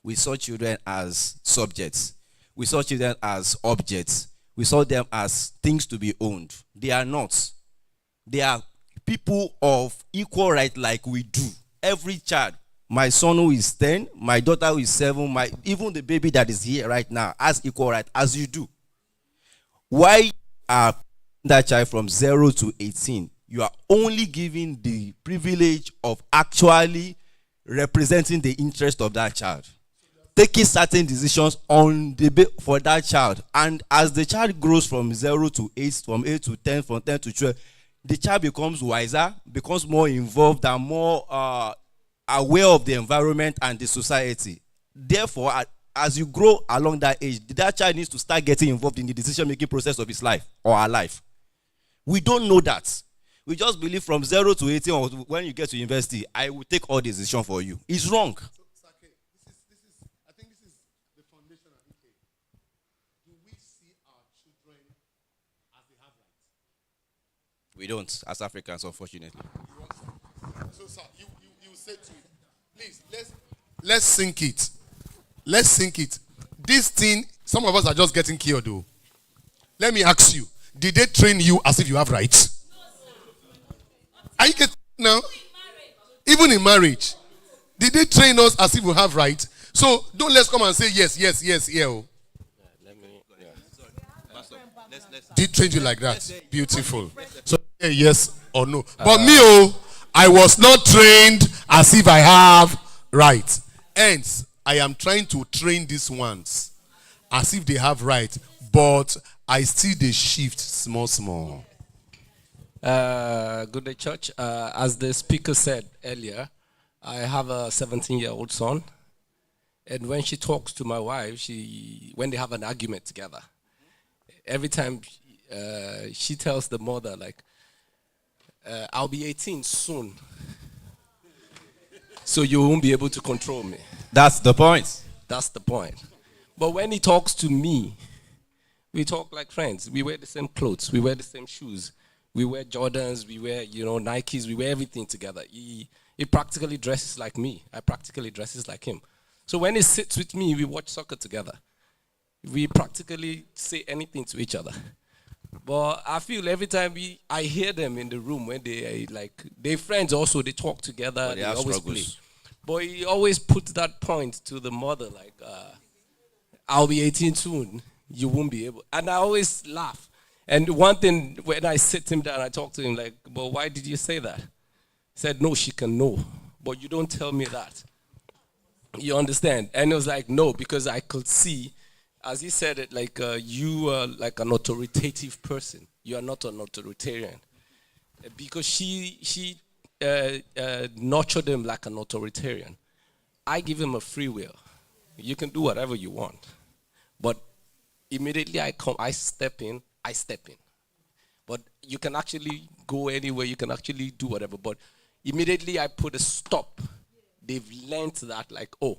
Speaker 10: We saw children as subjects. We saw children as objects. We saw them as things to be owned. They are not. They are people of equal right like we do. Every child, my son who is 10, my daughter who is 7, even the baby that is here right now has equal right as you do. Why are that child from 0 to 18? You are only giving the privilege of actually representing the interest of that child, taking certain decisions for that child. And as the child grows from 0 to 8, from 8 to 10, from 10 to 12, the child becomes wiser, becomes more involved and more aware of the environment and the society. Therefore, as you grow along that age, that child needs to start getting involved in the decision-making process of his life or her life. We don't know that. We just believe from 0 to 18, or when you get to university, I will take all the decision for you. It's wrong.
Speaker 11: So, Sake, I think this is the foundation of it. Do we see our children as they have rights?
Speaker 10: We don't, as Africans, unfortunately.
Speaker 11: So, sir, you say to it, please, let's sink it. Let's sink it. This thing, some of us are just getting killed, though. Let me ask you, did they train you as if you have rights? Are you getting now? Even in marriage. Did they train us as if we have rights? So don't let's come and say yes, yeah. Oh. Did train you like that? Beautiful. So yes or no. But me, I was not trained as if I have rights. Hence, I am trying to train these ones as if they have rights, but I still they shift small.
Speaker 12: Good day, church. As the speaker said earlier, I have a 17-year-old son, and when she talks to my wife, when they have an argument together, every time she tells the mother, like, I'll be 18 soon, so you won't be able to control me.
Speaker 10: That's the point.
Speaker 12: That's the point. But when he talks to me, we talk like friends. We wear the same clothes. We wear the same shoes. We wear Jordans. We wear, Nikes. We wear everything together. He practically dresses like me. I practically dresses like him. So when he sits with me, we watch soccer together. We practically say anything to each other. But I feel every time I hear them in the room when they're friends also, they talk together,
Speaker 10: But
Speaker 12: they
Speaker 10: they have
Speaker 12: always
Speaker 10: struggles.
Speaker 12: play. But he always puts that point to the mother, like, I'll be 18 soon, you won't be able. And I always laugh. And one thing, when I sit him down, I talk to him like, but why did you say that? He said, no, she can know, but you don't tell me that. You understand? And it was like, no, because I could see, as he said it, like you are like an authoritative person. You are not an authoritarian. Because she nurtured him like an authoritarian. I give him a free will. You can do whatever you want. But immediately I step in. But you can actually go anywhere, you can actually do whatever. But immediately I put a stop. They've learned that, like, oh,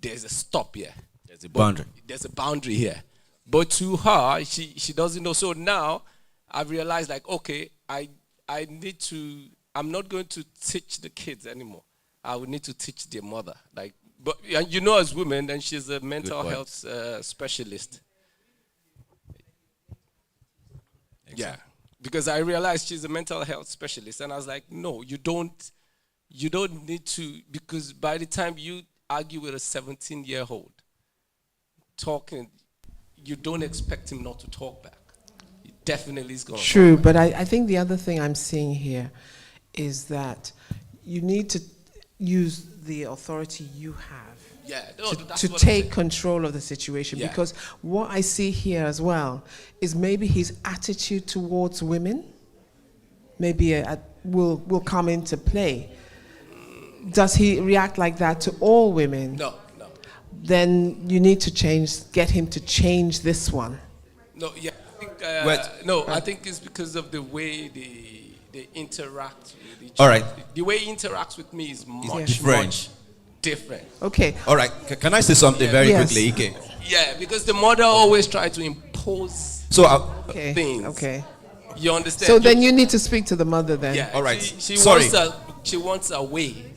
Speaker 12: there's a stop here.
Speaker 10: There's a boundary.
Speaker 12: There's a boundary here. But to her, she doesn't know. So now I've realized, like, okay, I'm not going to teach the kids anymore. I would need to teach their mother. Like, but you know, as women, and she's a mental health specialist. Exactly. Yeah, because I realized she's a mental health specialist, and I was like, no, you don't need to, because by the time you argue with a 17-year-old talking, you don't expect him not to talk back. He definitely is going to.
Speaker 1: True, but I think the other thing I'm seeing here is that you need to use the authority you have.
Speaker 12: Yeah, no,
Speaker 1: to take control of the situation, because what I see here as well is maybe his attitude towards women maybe will come into play. Does he react like that to all women?
Speaker 12: No.
Speaker 1: Then you need to get him to change this one.
Speaker 12: No, yeah, I think it's because of the way they interact with each other.
Speaker 10: All right.
Speaker 12: The way he interacts with me is much different.
Speaker 1: Okay.
Speaker 10: All right. Can I say something very quickly, Ike?
Speaker 12: Yeah, because the mother always tries to impose things.
Speaker 1: Okay.
Speaker 12: You understand?
Speaker 1: So then you need to speak to the mother then.
Speaker 12: Yeah.
Speaker 10: All right.
Speaker 12: She wants a way.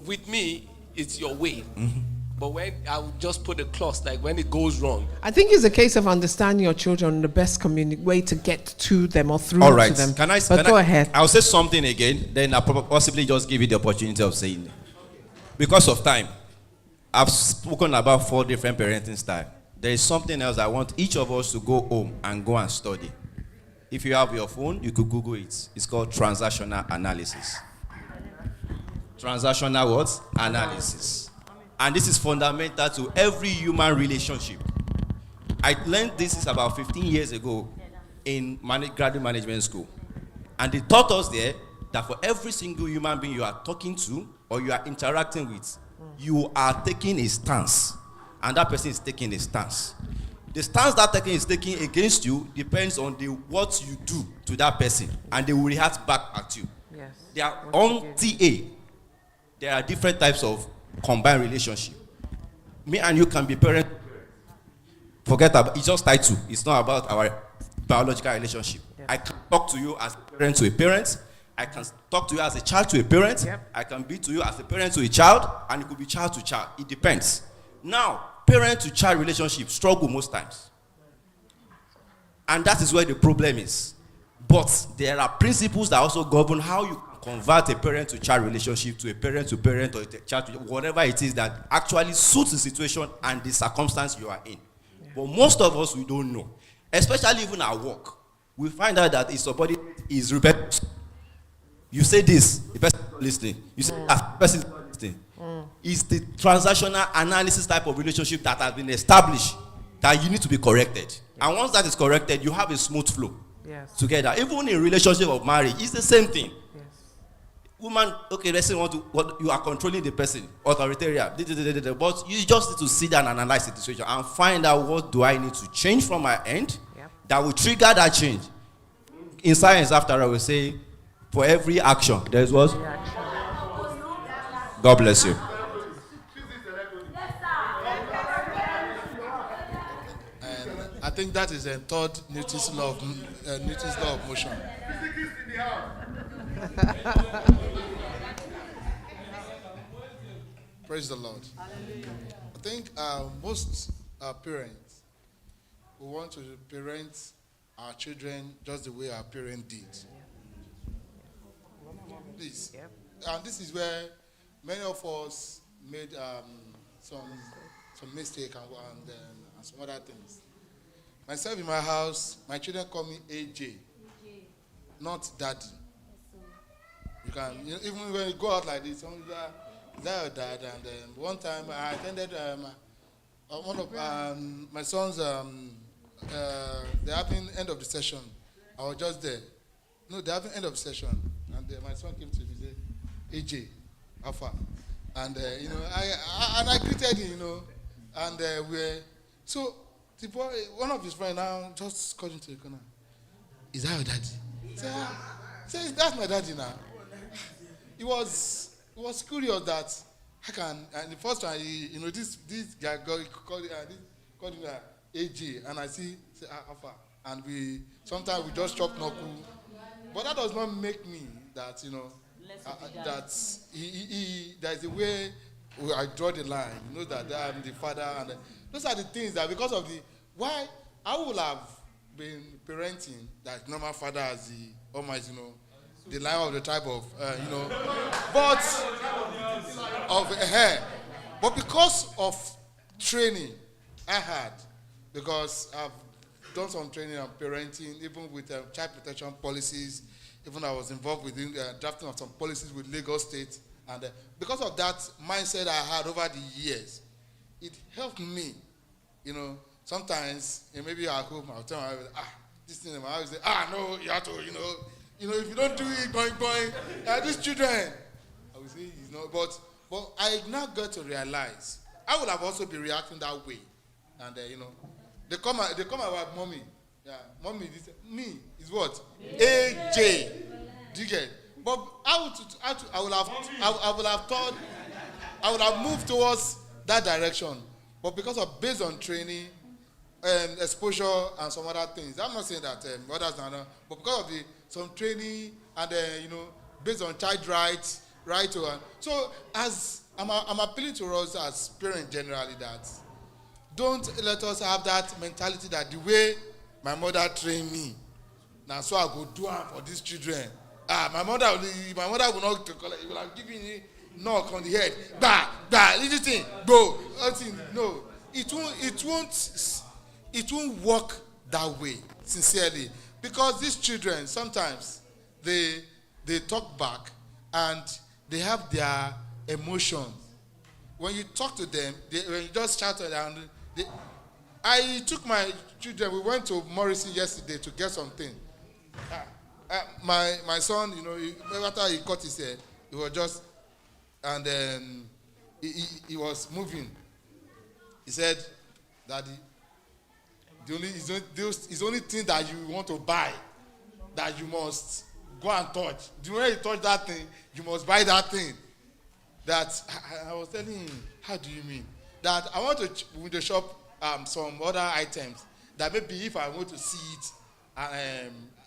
Speaker 12: With me, it's your way.
Speaker 10: Mm-hmm.
Speaker 12: But when I would just put a clause, like when it goes wrong.
Speaker 1: I think it's a case of understanding your children, the best way to get to them or through
Speaker 10: All right.
Speaker 1: to them.
Speaker 10: Go
Speaker 1: ahead.
Speaker 10: I'll say something again, then I'll possibly just give you the opportunity of saying it. Because of time, I've spoken about 4 different parenting styles. There is something else I want each of us to go home and go and study. If you have your phone, you could Google it. It's called transactional analysis. Transactional what? Analysis. And this is fundamental to every human relationship. I learned this is about 15 years ago in graduate management school. And they taught us there that for every single human being you are talking to or you are interacting with, you are taking a stance. And that person is taking a stance. The stance that person is taking against you depends on what you do to that person. And they will react back at you.
Speaker 1: Yes.
Speaker 10: They are on TA. There are different types of combined relationship. Me and you can be parents. Forget about it's just title. It's not about our biological relationship. Yes. I can talk to you as a parent to a parent. I can talk to you as a child to a parent. Yep. I can be to you as a parent to a child, and it could be child to child. It depends. Now, parent to child relationship struggle most times. And that is where the problem is. But there are principles that also govern how you convert a parent to child relationship to a parent to parent or a child to whatever it is that actually suits the situation and the circumstance you are in. Yeah. But most of us, we don't know. Especially even at work. We find out that if somebody is rebellious, you say this, the person is not listening. You say that, the person is not listening. It's the transactional analysis type of relationship that has been established that you need to be corrected. Yes. And once that is corrected, you have a smooth flow together. Even in relationship of marriage, it's the same thing. Yes. Woman, okay, let's say you are controlling the person, authoritarian, but you just need to sit down and analyze the situation and find out what do I need to change from my end that will trigger that change. In science, after all, we say, for every action, there is what? God bless you.
Speaker 4: I think that is a third Newton's law of motion.
Speaker 11: Praise the Lord. I think most parents we want to parent our children just the way our parent did. Please. And this is where many of us made some mistake and some other things. Myself in my house, my children call me AJ, not daddy. You can, even when you go out like this, is that your dad? And one time I attended one of my son's the having end of the session. I was just there. No, they having end of the session, and my son came to me and said, AJ, how far? And I greeted him, and so the boy, one of his friends now just called him to the corner. Is that your daddy? Say, that's my daddy now. He was curious that I can. And the first time, this guy called him AJ, and I say how far? And sometimes we just chop knuckle, but that does not make me that that there's a way I draw the line. That I'm the father, and those are the things that because of why I would have been parenting that normal father as the Almighty, the lion of the tribe of, but because of training I had, because I've done some training on parenting, even with child protection policies. Even I was involved with drafting of some policies with Lagos State, and because of that mindset I had over the years, it helped me. Sometimes maybe at home I'll tell my wife, this thing, my wife say, no, you have to, if you don't do it, going, these children, I will say, but I now got to realize I would have also been reacting that way, and they come about mommy. Yeah, mommy, me is what? AJ. Do you get? But I would have moved towards that direction. But because of based on training, exposure, and some other things, I'm not saying that others are not. But because of some training and based on child rights, right? So as I'm appealing to us as parents generally that don't let us have that mentality that the way my mother trained me, now so I go do it for these children. My mother will not he will have given me knock on the head. Little thing, go. No, it won't work that way, sincerely. Because these children sometimes they talk back and they have their emotions. When you talk to them, when you just shout at them, I took my children, we went to Morrison yesterday to get something. My son, after he cut his hair, he was just, and then he was moving. He said, Daddy, it's only thing that you want to buy that you must go and touch. Do you know when you touch that thing, you must buy that thing. That I was telling him, how do you mean? That I want to shop some other items that maybe if I want to see it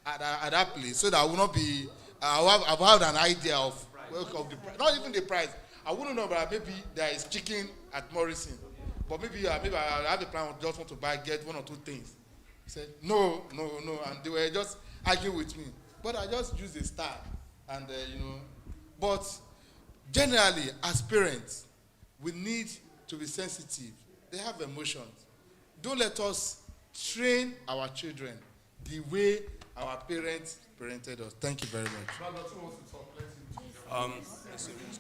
Speaker 11: at that place, so that I will not be, I'll have an idea of the price. Not even the price. I wouldn't know, but maybe there is chicken at Morrison. But maybe I have the plan, just want to get one or two things. He said, no. And they were just arguing with me. But I just used a star. And, but generally, as parents, we need to be sensitive. They have emotions. Don't let us train our children the way our parents parented us. Thank you very much.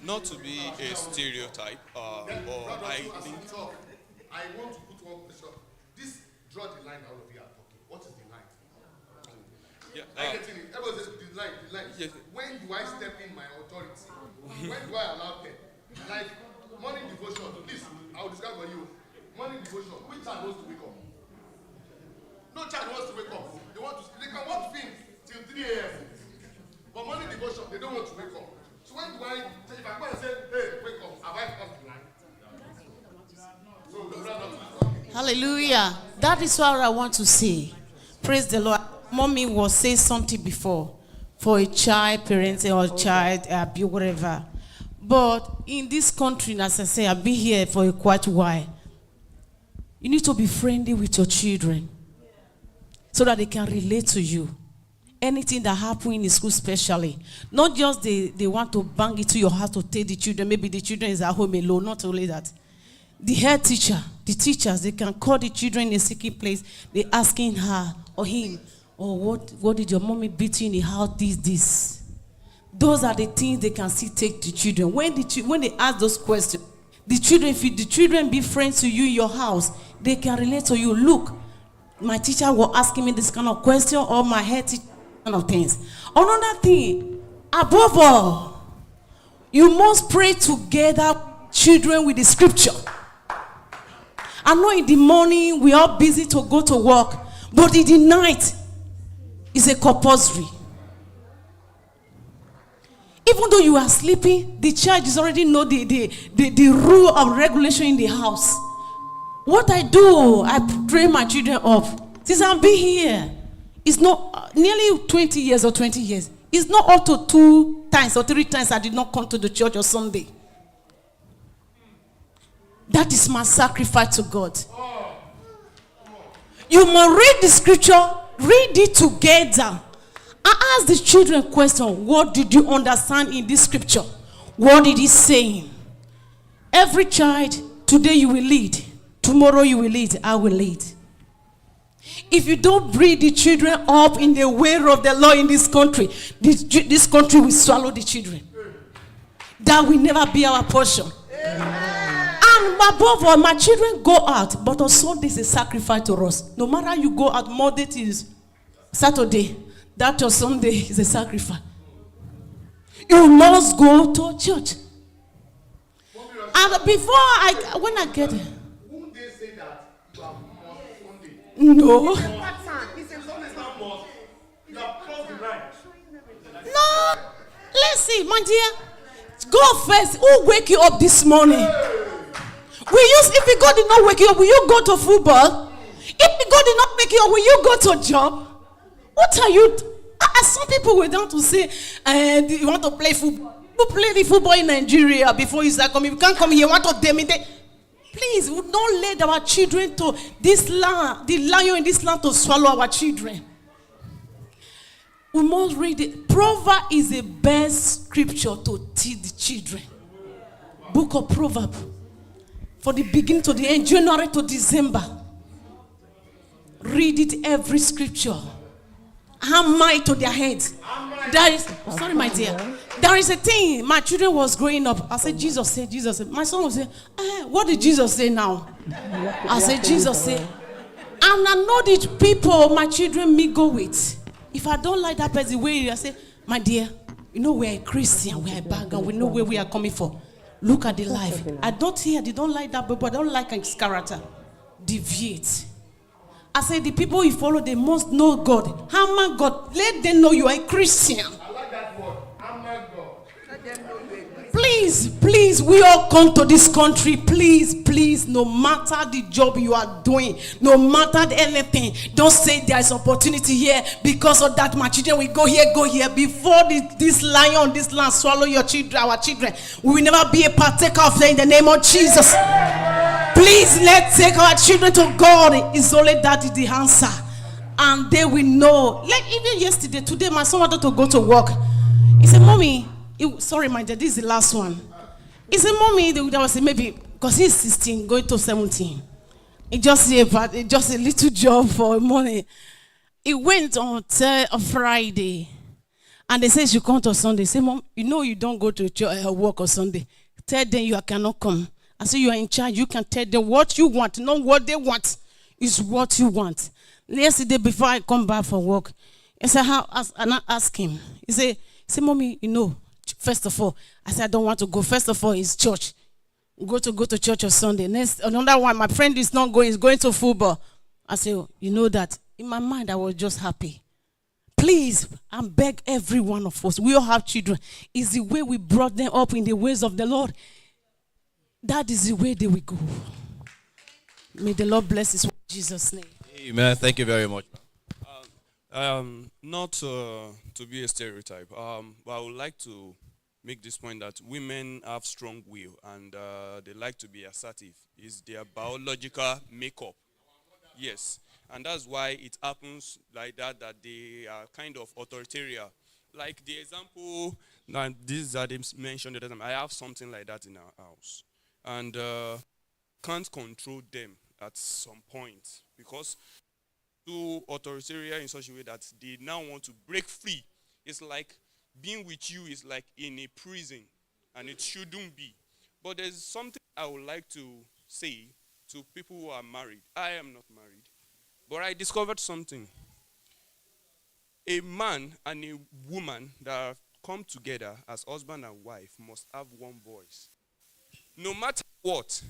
Speaker 7: Not to be a stereotype, but I think...
Speaker 11: I want to put one question. This draw the line out of here talking. What is the line?
Speaker 7: Yeah,
Speaker 11: I get it. Everybody says the line. Yes. When do I step in my authority? When do I allow them? Like morning devotion. Please, I will describe for you. Morning devotion. Which child wants to wake up? No child wants to wake up. They can watch films till 3 a.m. But morning devotion, they don't want to wake up. So when do if I go and say, hey, wake up, have I crossed the line?
Speaker 13: Hallelujah. That is what I want to say. Praise the Lord. Mommy was saying something before for a child, parenting or child, abuse, whatever. But in this country, as I say, I've been here for a quite while. You need to be friendly with your children so that they can relate to you. Anything that happens in the school especially. Not just they want to bang it to your house to take the children. Maybe the children is at home alone. Not only that. The head teacher, the teachers, they can call the children in a secret place. They asking her or him, oh, what did your mommy beat you in the house? This. Those are the things they can see take the children. When they ask those questions, the children, if the children be friends to you in your house, they can relate to you. Look, my teacher was asking me this kind of question, or my head teacher kind of things. Another thing, above all, you must pray together, children, with the scripture. I know in the morning we are busy to go to work, but in the night it's a compulsory. Even though you are sleeping, the child is already know the rule of regulation in the house. What I do, I train my children up. Since I've been here, it's not nearly 20 years or 20 years. It's not up to 2 times or 3 times I did not come to the church on Sunday. That is my sacrifice to God. You must read the scripture, read it together. I ask the children question, what did you understand in this scripture? What did it say? Every child, today you will lead. Tomorrow you will lead. I will lead. If you don't bring the children up in the way of the law in this country, this country will swallow the children. That will never be our portion. And above all, my children go out, but on Sunday is a sacrifice to us. No matter you go out Monday to Saturday, that your Sunday is a sacrifice. You must go to church. And before when I get there,
Speaker 11: Won't they say that you have must Sunday?
Speaker 13: no. No. Let's see, my dear. Go first. Who wake you up this morning? If God did not wake you up, will you go to football? If God did not wake you up, will you go to job? What are you? Some people were down to say, you want to play football. You play the football in Nigeria before you start coming. You can't come here. You want to demonstrate. Please, don't let our children to this land, the lion in this land to swallow our children. We must read it. Proverbs is the best scripture to teach the children. Book of Proverbs. For the beginning to the end, January to December. Read it every scripture. Hammer it to their heads. Sorry, my dear. There is a thing. My children was growing up. I said, Jesus said, Jesus said. My son was saying, what did Jesus say now? I said, Jesus said. And I know the people my children me go with. If I don't like that person, I say, my dear, you know we're a Christian, we're a background, we know where we are coming from. Look at the life. I don't like that, but I don't like his character. Deviate. I say the people you follow, they must know God. Hammer God. Let them know you are a Christian.
Speaker 11: I like that word. Hammer God. Let them know you are a Christian.
Speaker 13: Please, we all come to this country. Please, no matter the job you are doing, no matter anything, don't say there is opportunity here because of that. My children will go here. Before this lion, this land swallow your children, our children, we will never be a partaker of them in the name of Jesus. Please, let's take our children to God. It's only that is the answer. And they will know. Like even today, my son wanted to go to work. He said, Mommy, sorry, my dear, this is the last one. He said, Mommy, there was maybe, because he's 16, going to 17. It just a little job for money. He went on Friday. And they said, you come to Sunday. Say, Mom, you know you don't go to work on Sunday. Tell them you cannot come. I say you are in charge. You can tell them what you want, not what they want. It's what you want. Yesterday, before I come back from work, I said, and I asked him. He said, Mommy, you know, first of all, I said, I don't want to go. First of all, it's church. Go to church on Sunday. Next, another one, my friend is not going, he's going to football. I said, you know that. In my mind, I was just happy. Please, I beg every one of us. We all have children. It's the way we brought them up in the ways of the Lord. That is the way they will go. May the Lord bless His word in Jesus' name.
Speaker 10: Amen. Thank you very much.
Speaker 7: Not to be a stereotype, but I would like to make this point that women have strong will and they like to be assertive. It's their biological makeup. Yes. And that's why it happens like that, that they are kind of authoritarian. Like the example, now this that they mentioned the other time, I have something like that in our house. And can't control them at some point because too authoritarian in such a way that they now want to break free. It's like being with you is like in a prison, and it shouldn't be. But there's something I would like to say to people who are married. I am not married, but I discovered something. A man and a woman that have come together as husband and wife must have one voice. No matter what,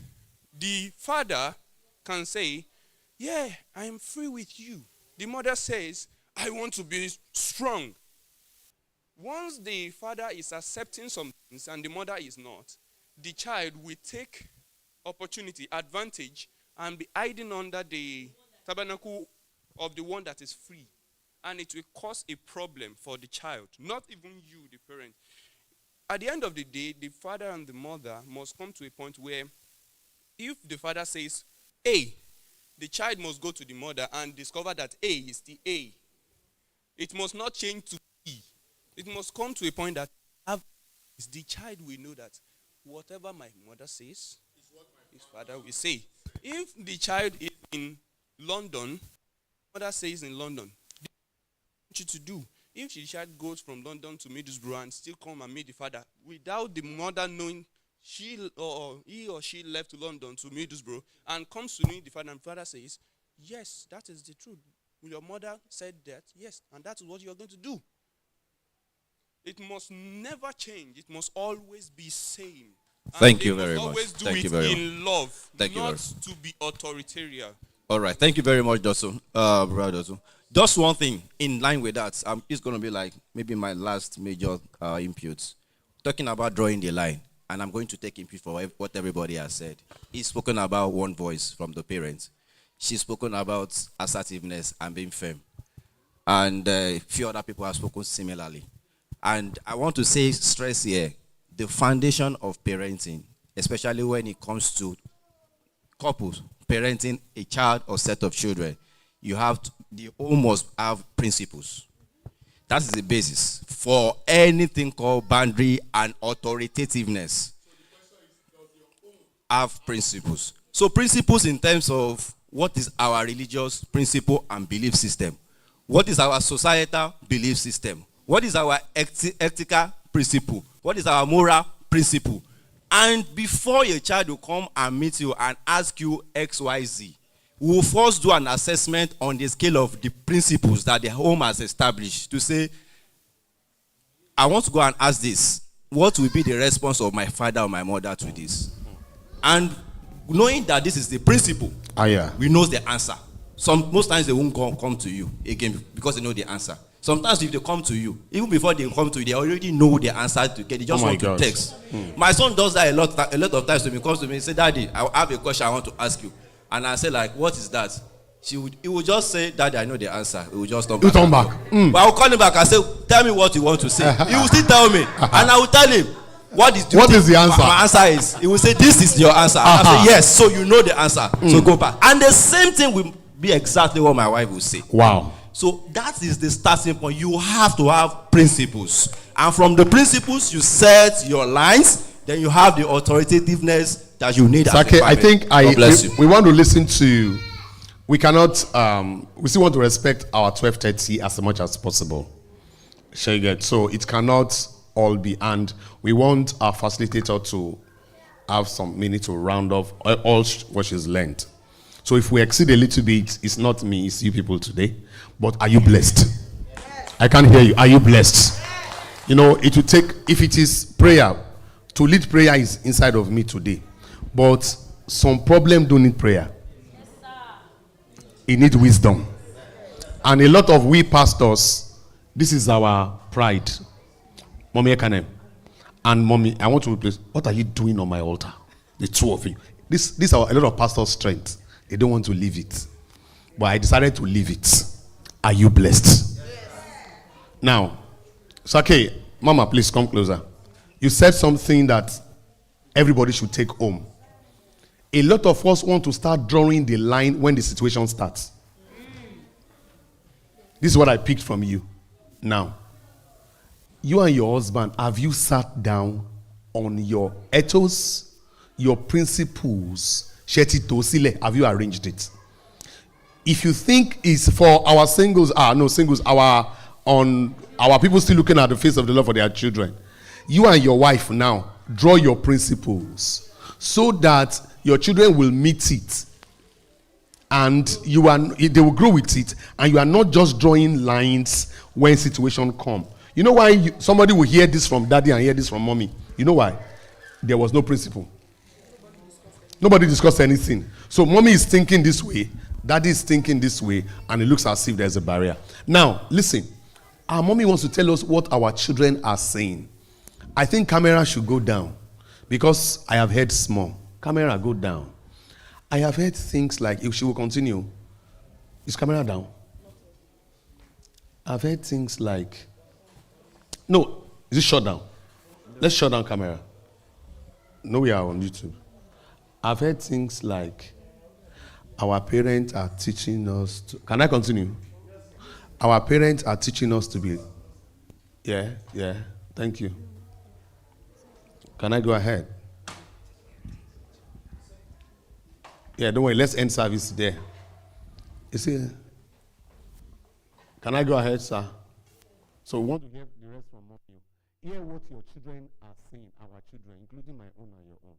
Speaker 7: the father can say, yeah, I am free with you. The mother says, I want to be strong. Once the father is accepting some things and the mother is not, the child will take opportunity, advantage, and be hiding under the tabernacle of the one that is free. And it will cause a problem for the child, not even you, the parent. At the end of the day, the father and the mother must come to a point where if the father says A, the child must go to the mother and discover that A is the A. It must not change to B. It must come to a point that the child will know that whatever my mother says, his father will say. If the child is in London, mother says in London, what you to do? If the child goes from London to Middlesbrough and still come and meet the father without the mother knowing he or she left to London to Middlesbrough and comes to meet the father, and the father says, yes, that is the truth. Your mother said that, yes, and that is what you are going to do. It must never change. It must always be same.
Speaker 10: Thank you very much.
Speaker 7: Always do
Speaker 10: Thank
Speaker 7: it
Speaker 10: you very
Speaker 7: in love,
Speaker 10: Thank you
Speaker 7: not
Speaker 10: very
Speaker 7: to be authoritarian.
Speaker 10: All right. Thank you very much, Dosu. Brother Dosu. Just one thing in line with that. It's going to be like maybe my last major input. Talking about drawing the line, and I'm going to take input for what everybody has said. He's spoken about one voice from the parents. She's spoken about assertiveness and being firm. And a few other people have spoken similarly. And I want to stress here, the foundation of parenting, especially when it comes to couples parenting a child or set of children, the home must have principles. That is the basis for anything called boundary and authoritativeness. Have principles. So principles in terms of what is our religious principle and belief system? What is our societal belief system? What is our ethical principle? What is our moral principle? And before your child will come and meet you and ask you X, Y, Z, we will first do an assessment on the scale of the principles that the home has established to say, I want to go and ask this. What will be the response of my father or my mother to this? And knowing that this is the principle, we know the answer. Most times they won't come to you again because they know the answer. Sometimes if they come to you, even before they come to you, they already know the answer to get. They just want to text. My son does that a lot of times. When he comes to me and say, Daddy, I have a question I want to ask you. And I say, like, what is that? He would just say, Daddy, I know the answer. He will just turn back. But I will call him back and say, tell me what you want to say. He will still tell me. And I will tell him, what is the answer? My answer is, he will say, this is your answer. I say, yes, so you know the answer. So go back. And the same thing will be exactly what my wife will say.
Speaker 11: Wow.
Speaker 10: So that is the starting point. You have to have principles. And from the principles, you set your lines. Then you have the authoritativeness that you need.
Speaker 11: Okay, I think we want to listen to. We cannot. We still want to respect our 12:30 as much as possible. So it cannot all be. And we want our facilitator to have some minute to round off all what she's learned. So if we exceed a little bit, it's not me, it's you people today. But are you blessed? I can't hear you. Are you blessed? You know, it will take, if it is prayer, to lead prayer is inside of me today. But some problem don't need prayer. It needs wisdom. And a lot of we pastors, this is our pride. Mommy Ekanem. And mommy, I want to replace, what are you doing on my altar? The two of you. This is a lot of pastors' strength. They don't want to leave it. But I decided to leave it. Are you blessed? Yes. Now, it's okay. Mama, please come closer. You said something that everybody should take home. A lot of us want to start drawing the line when the situation starts. This is what I picked from you. Now, you and your husband, have you sat down on your ethos, your principles? Have you arranged it? If you think it's for our singles, our people still looking at the face of the Lord for their children. You and your wife now draw your principles so that your children will meet it, and they will grow with it, and you are not just drawing lines when situation come. You know why somebody will hear this from daddy and hear this from mommy? You know why? There was no principle. Nobody discussed anything. So mommy is thinking this way, daddy is thinking this way, and it looks as if there's a barrier. Now, listen. Our mommy wants to tell us what our children are saying. I think camera should go down because I have heard small. Camera, go down. I have heard things like, if she will continue, is camera down? I've heard things like, no, is it shut down? Let's shut down camera. No, we are on YouTube. I've heard things like, our parents are teaching us to, can I continue? Our parents are teaching us to be, yeah, thank you. Can I go ahead? Yeah, don't worry, let's end service there. You see, can I go ahead, sir? So we want to hear the rest from you. Hear what your children are saying, our children, including my own and your own.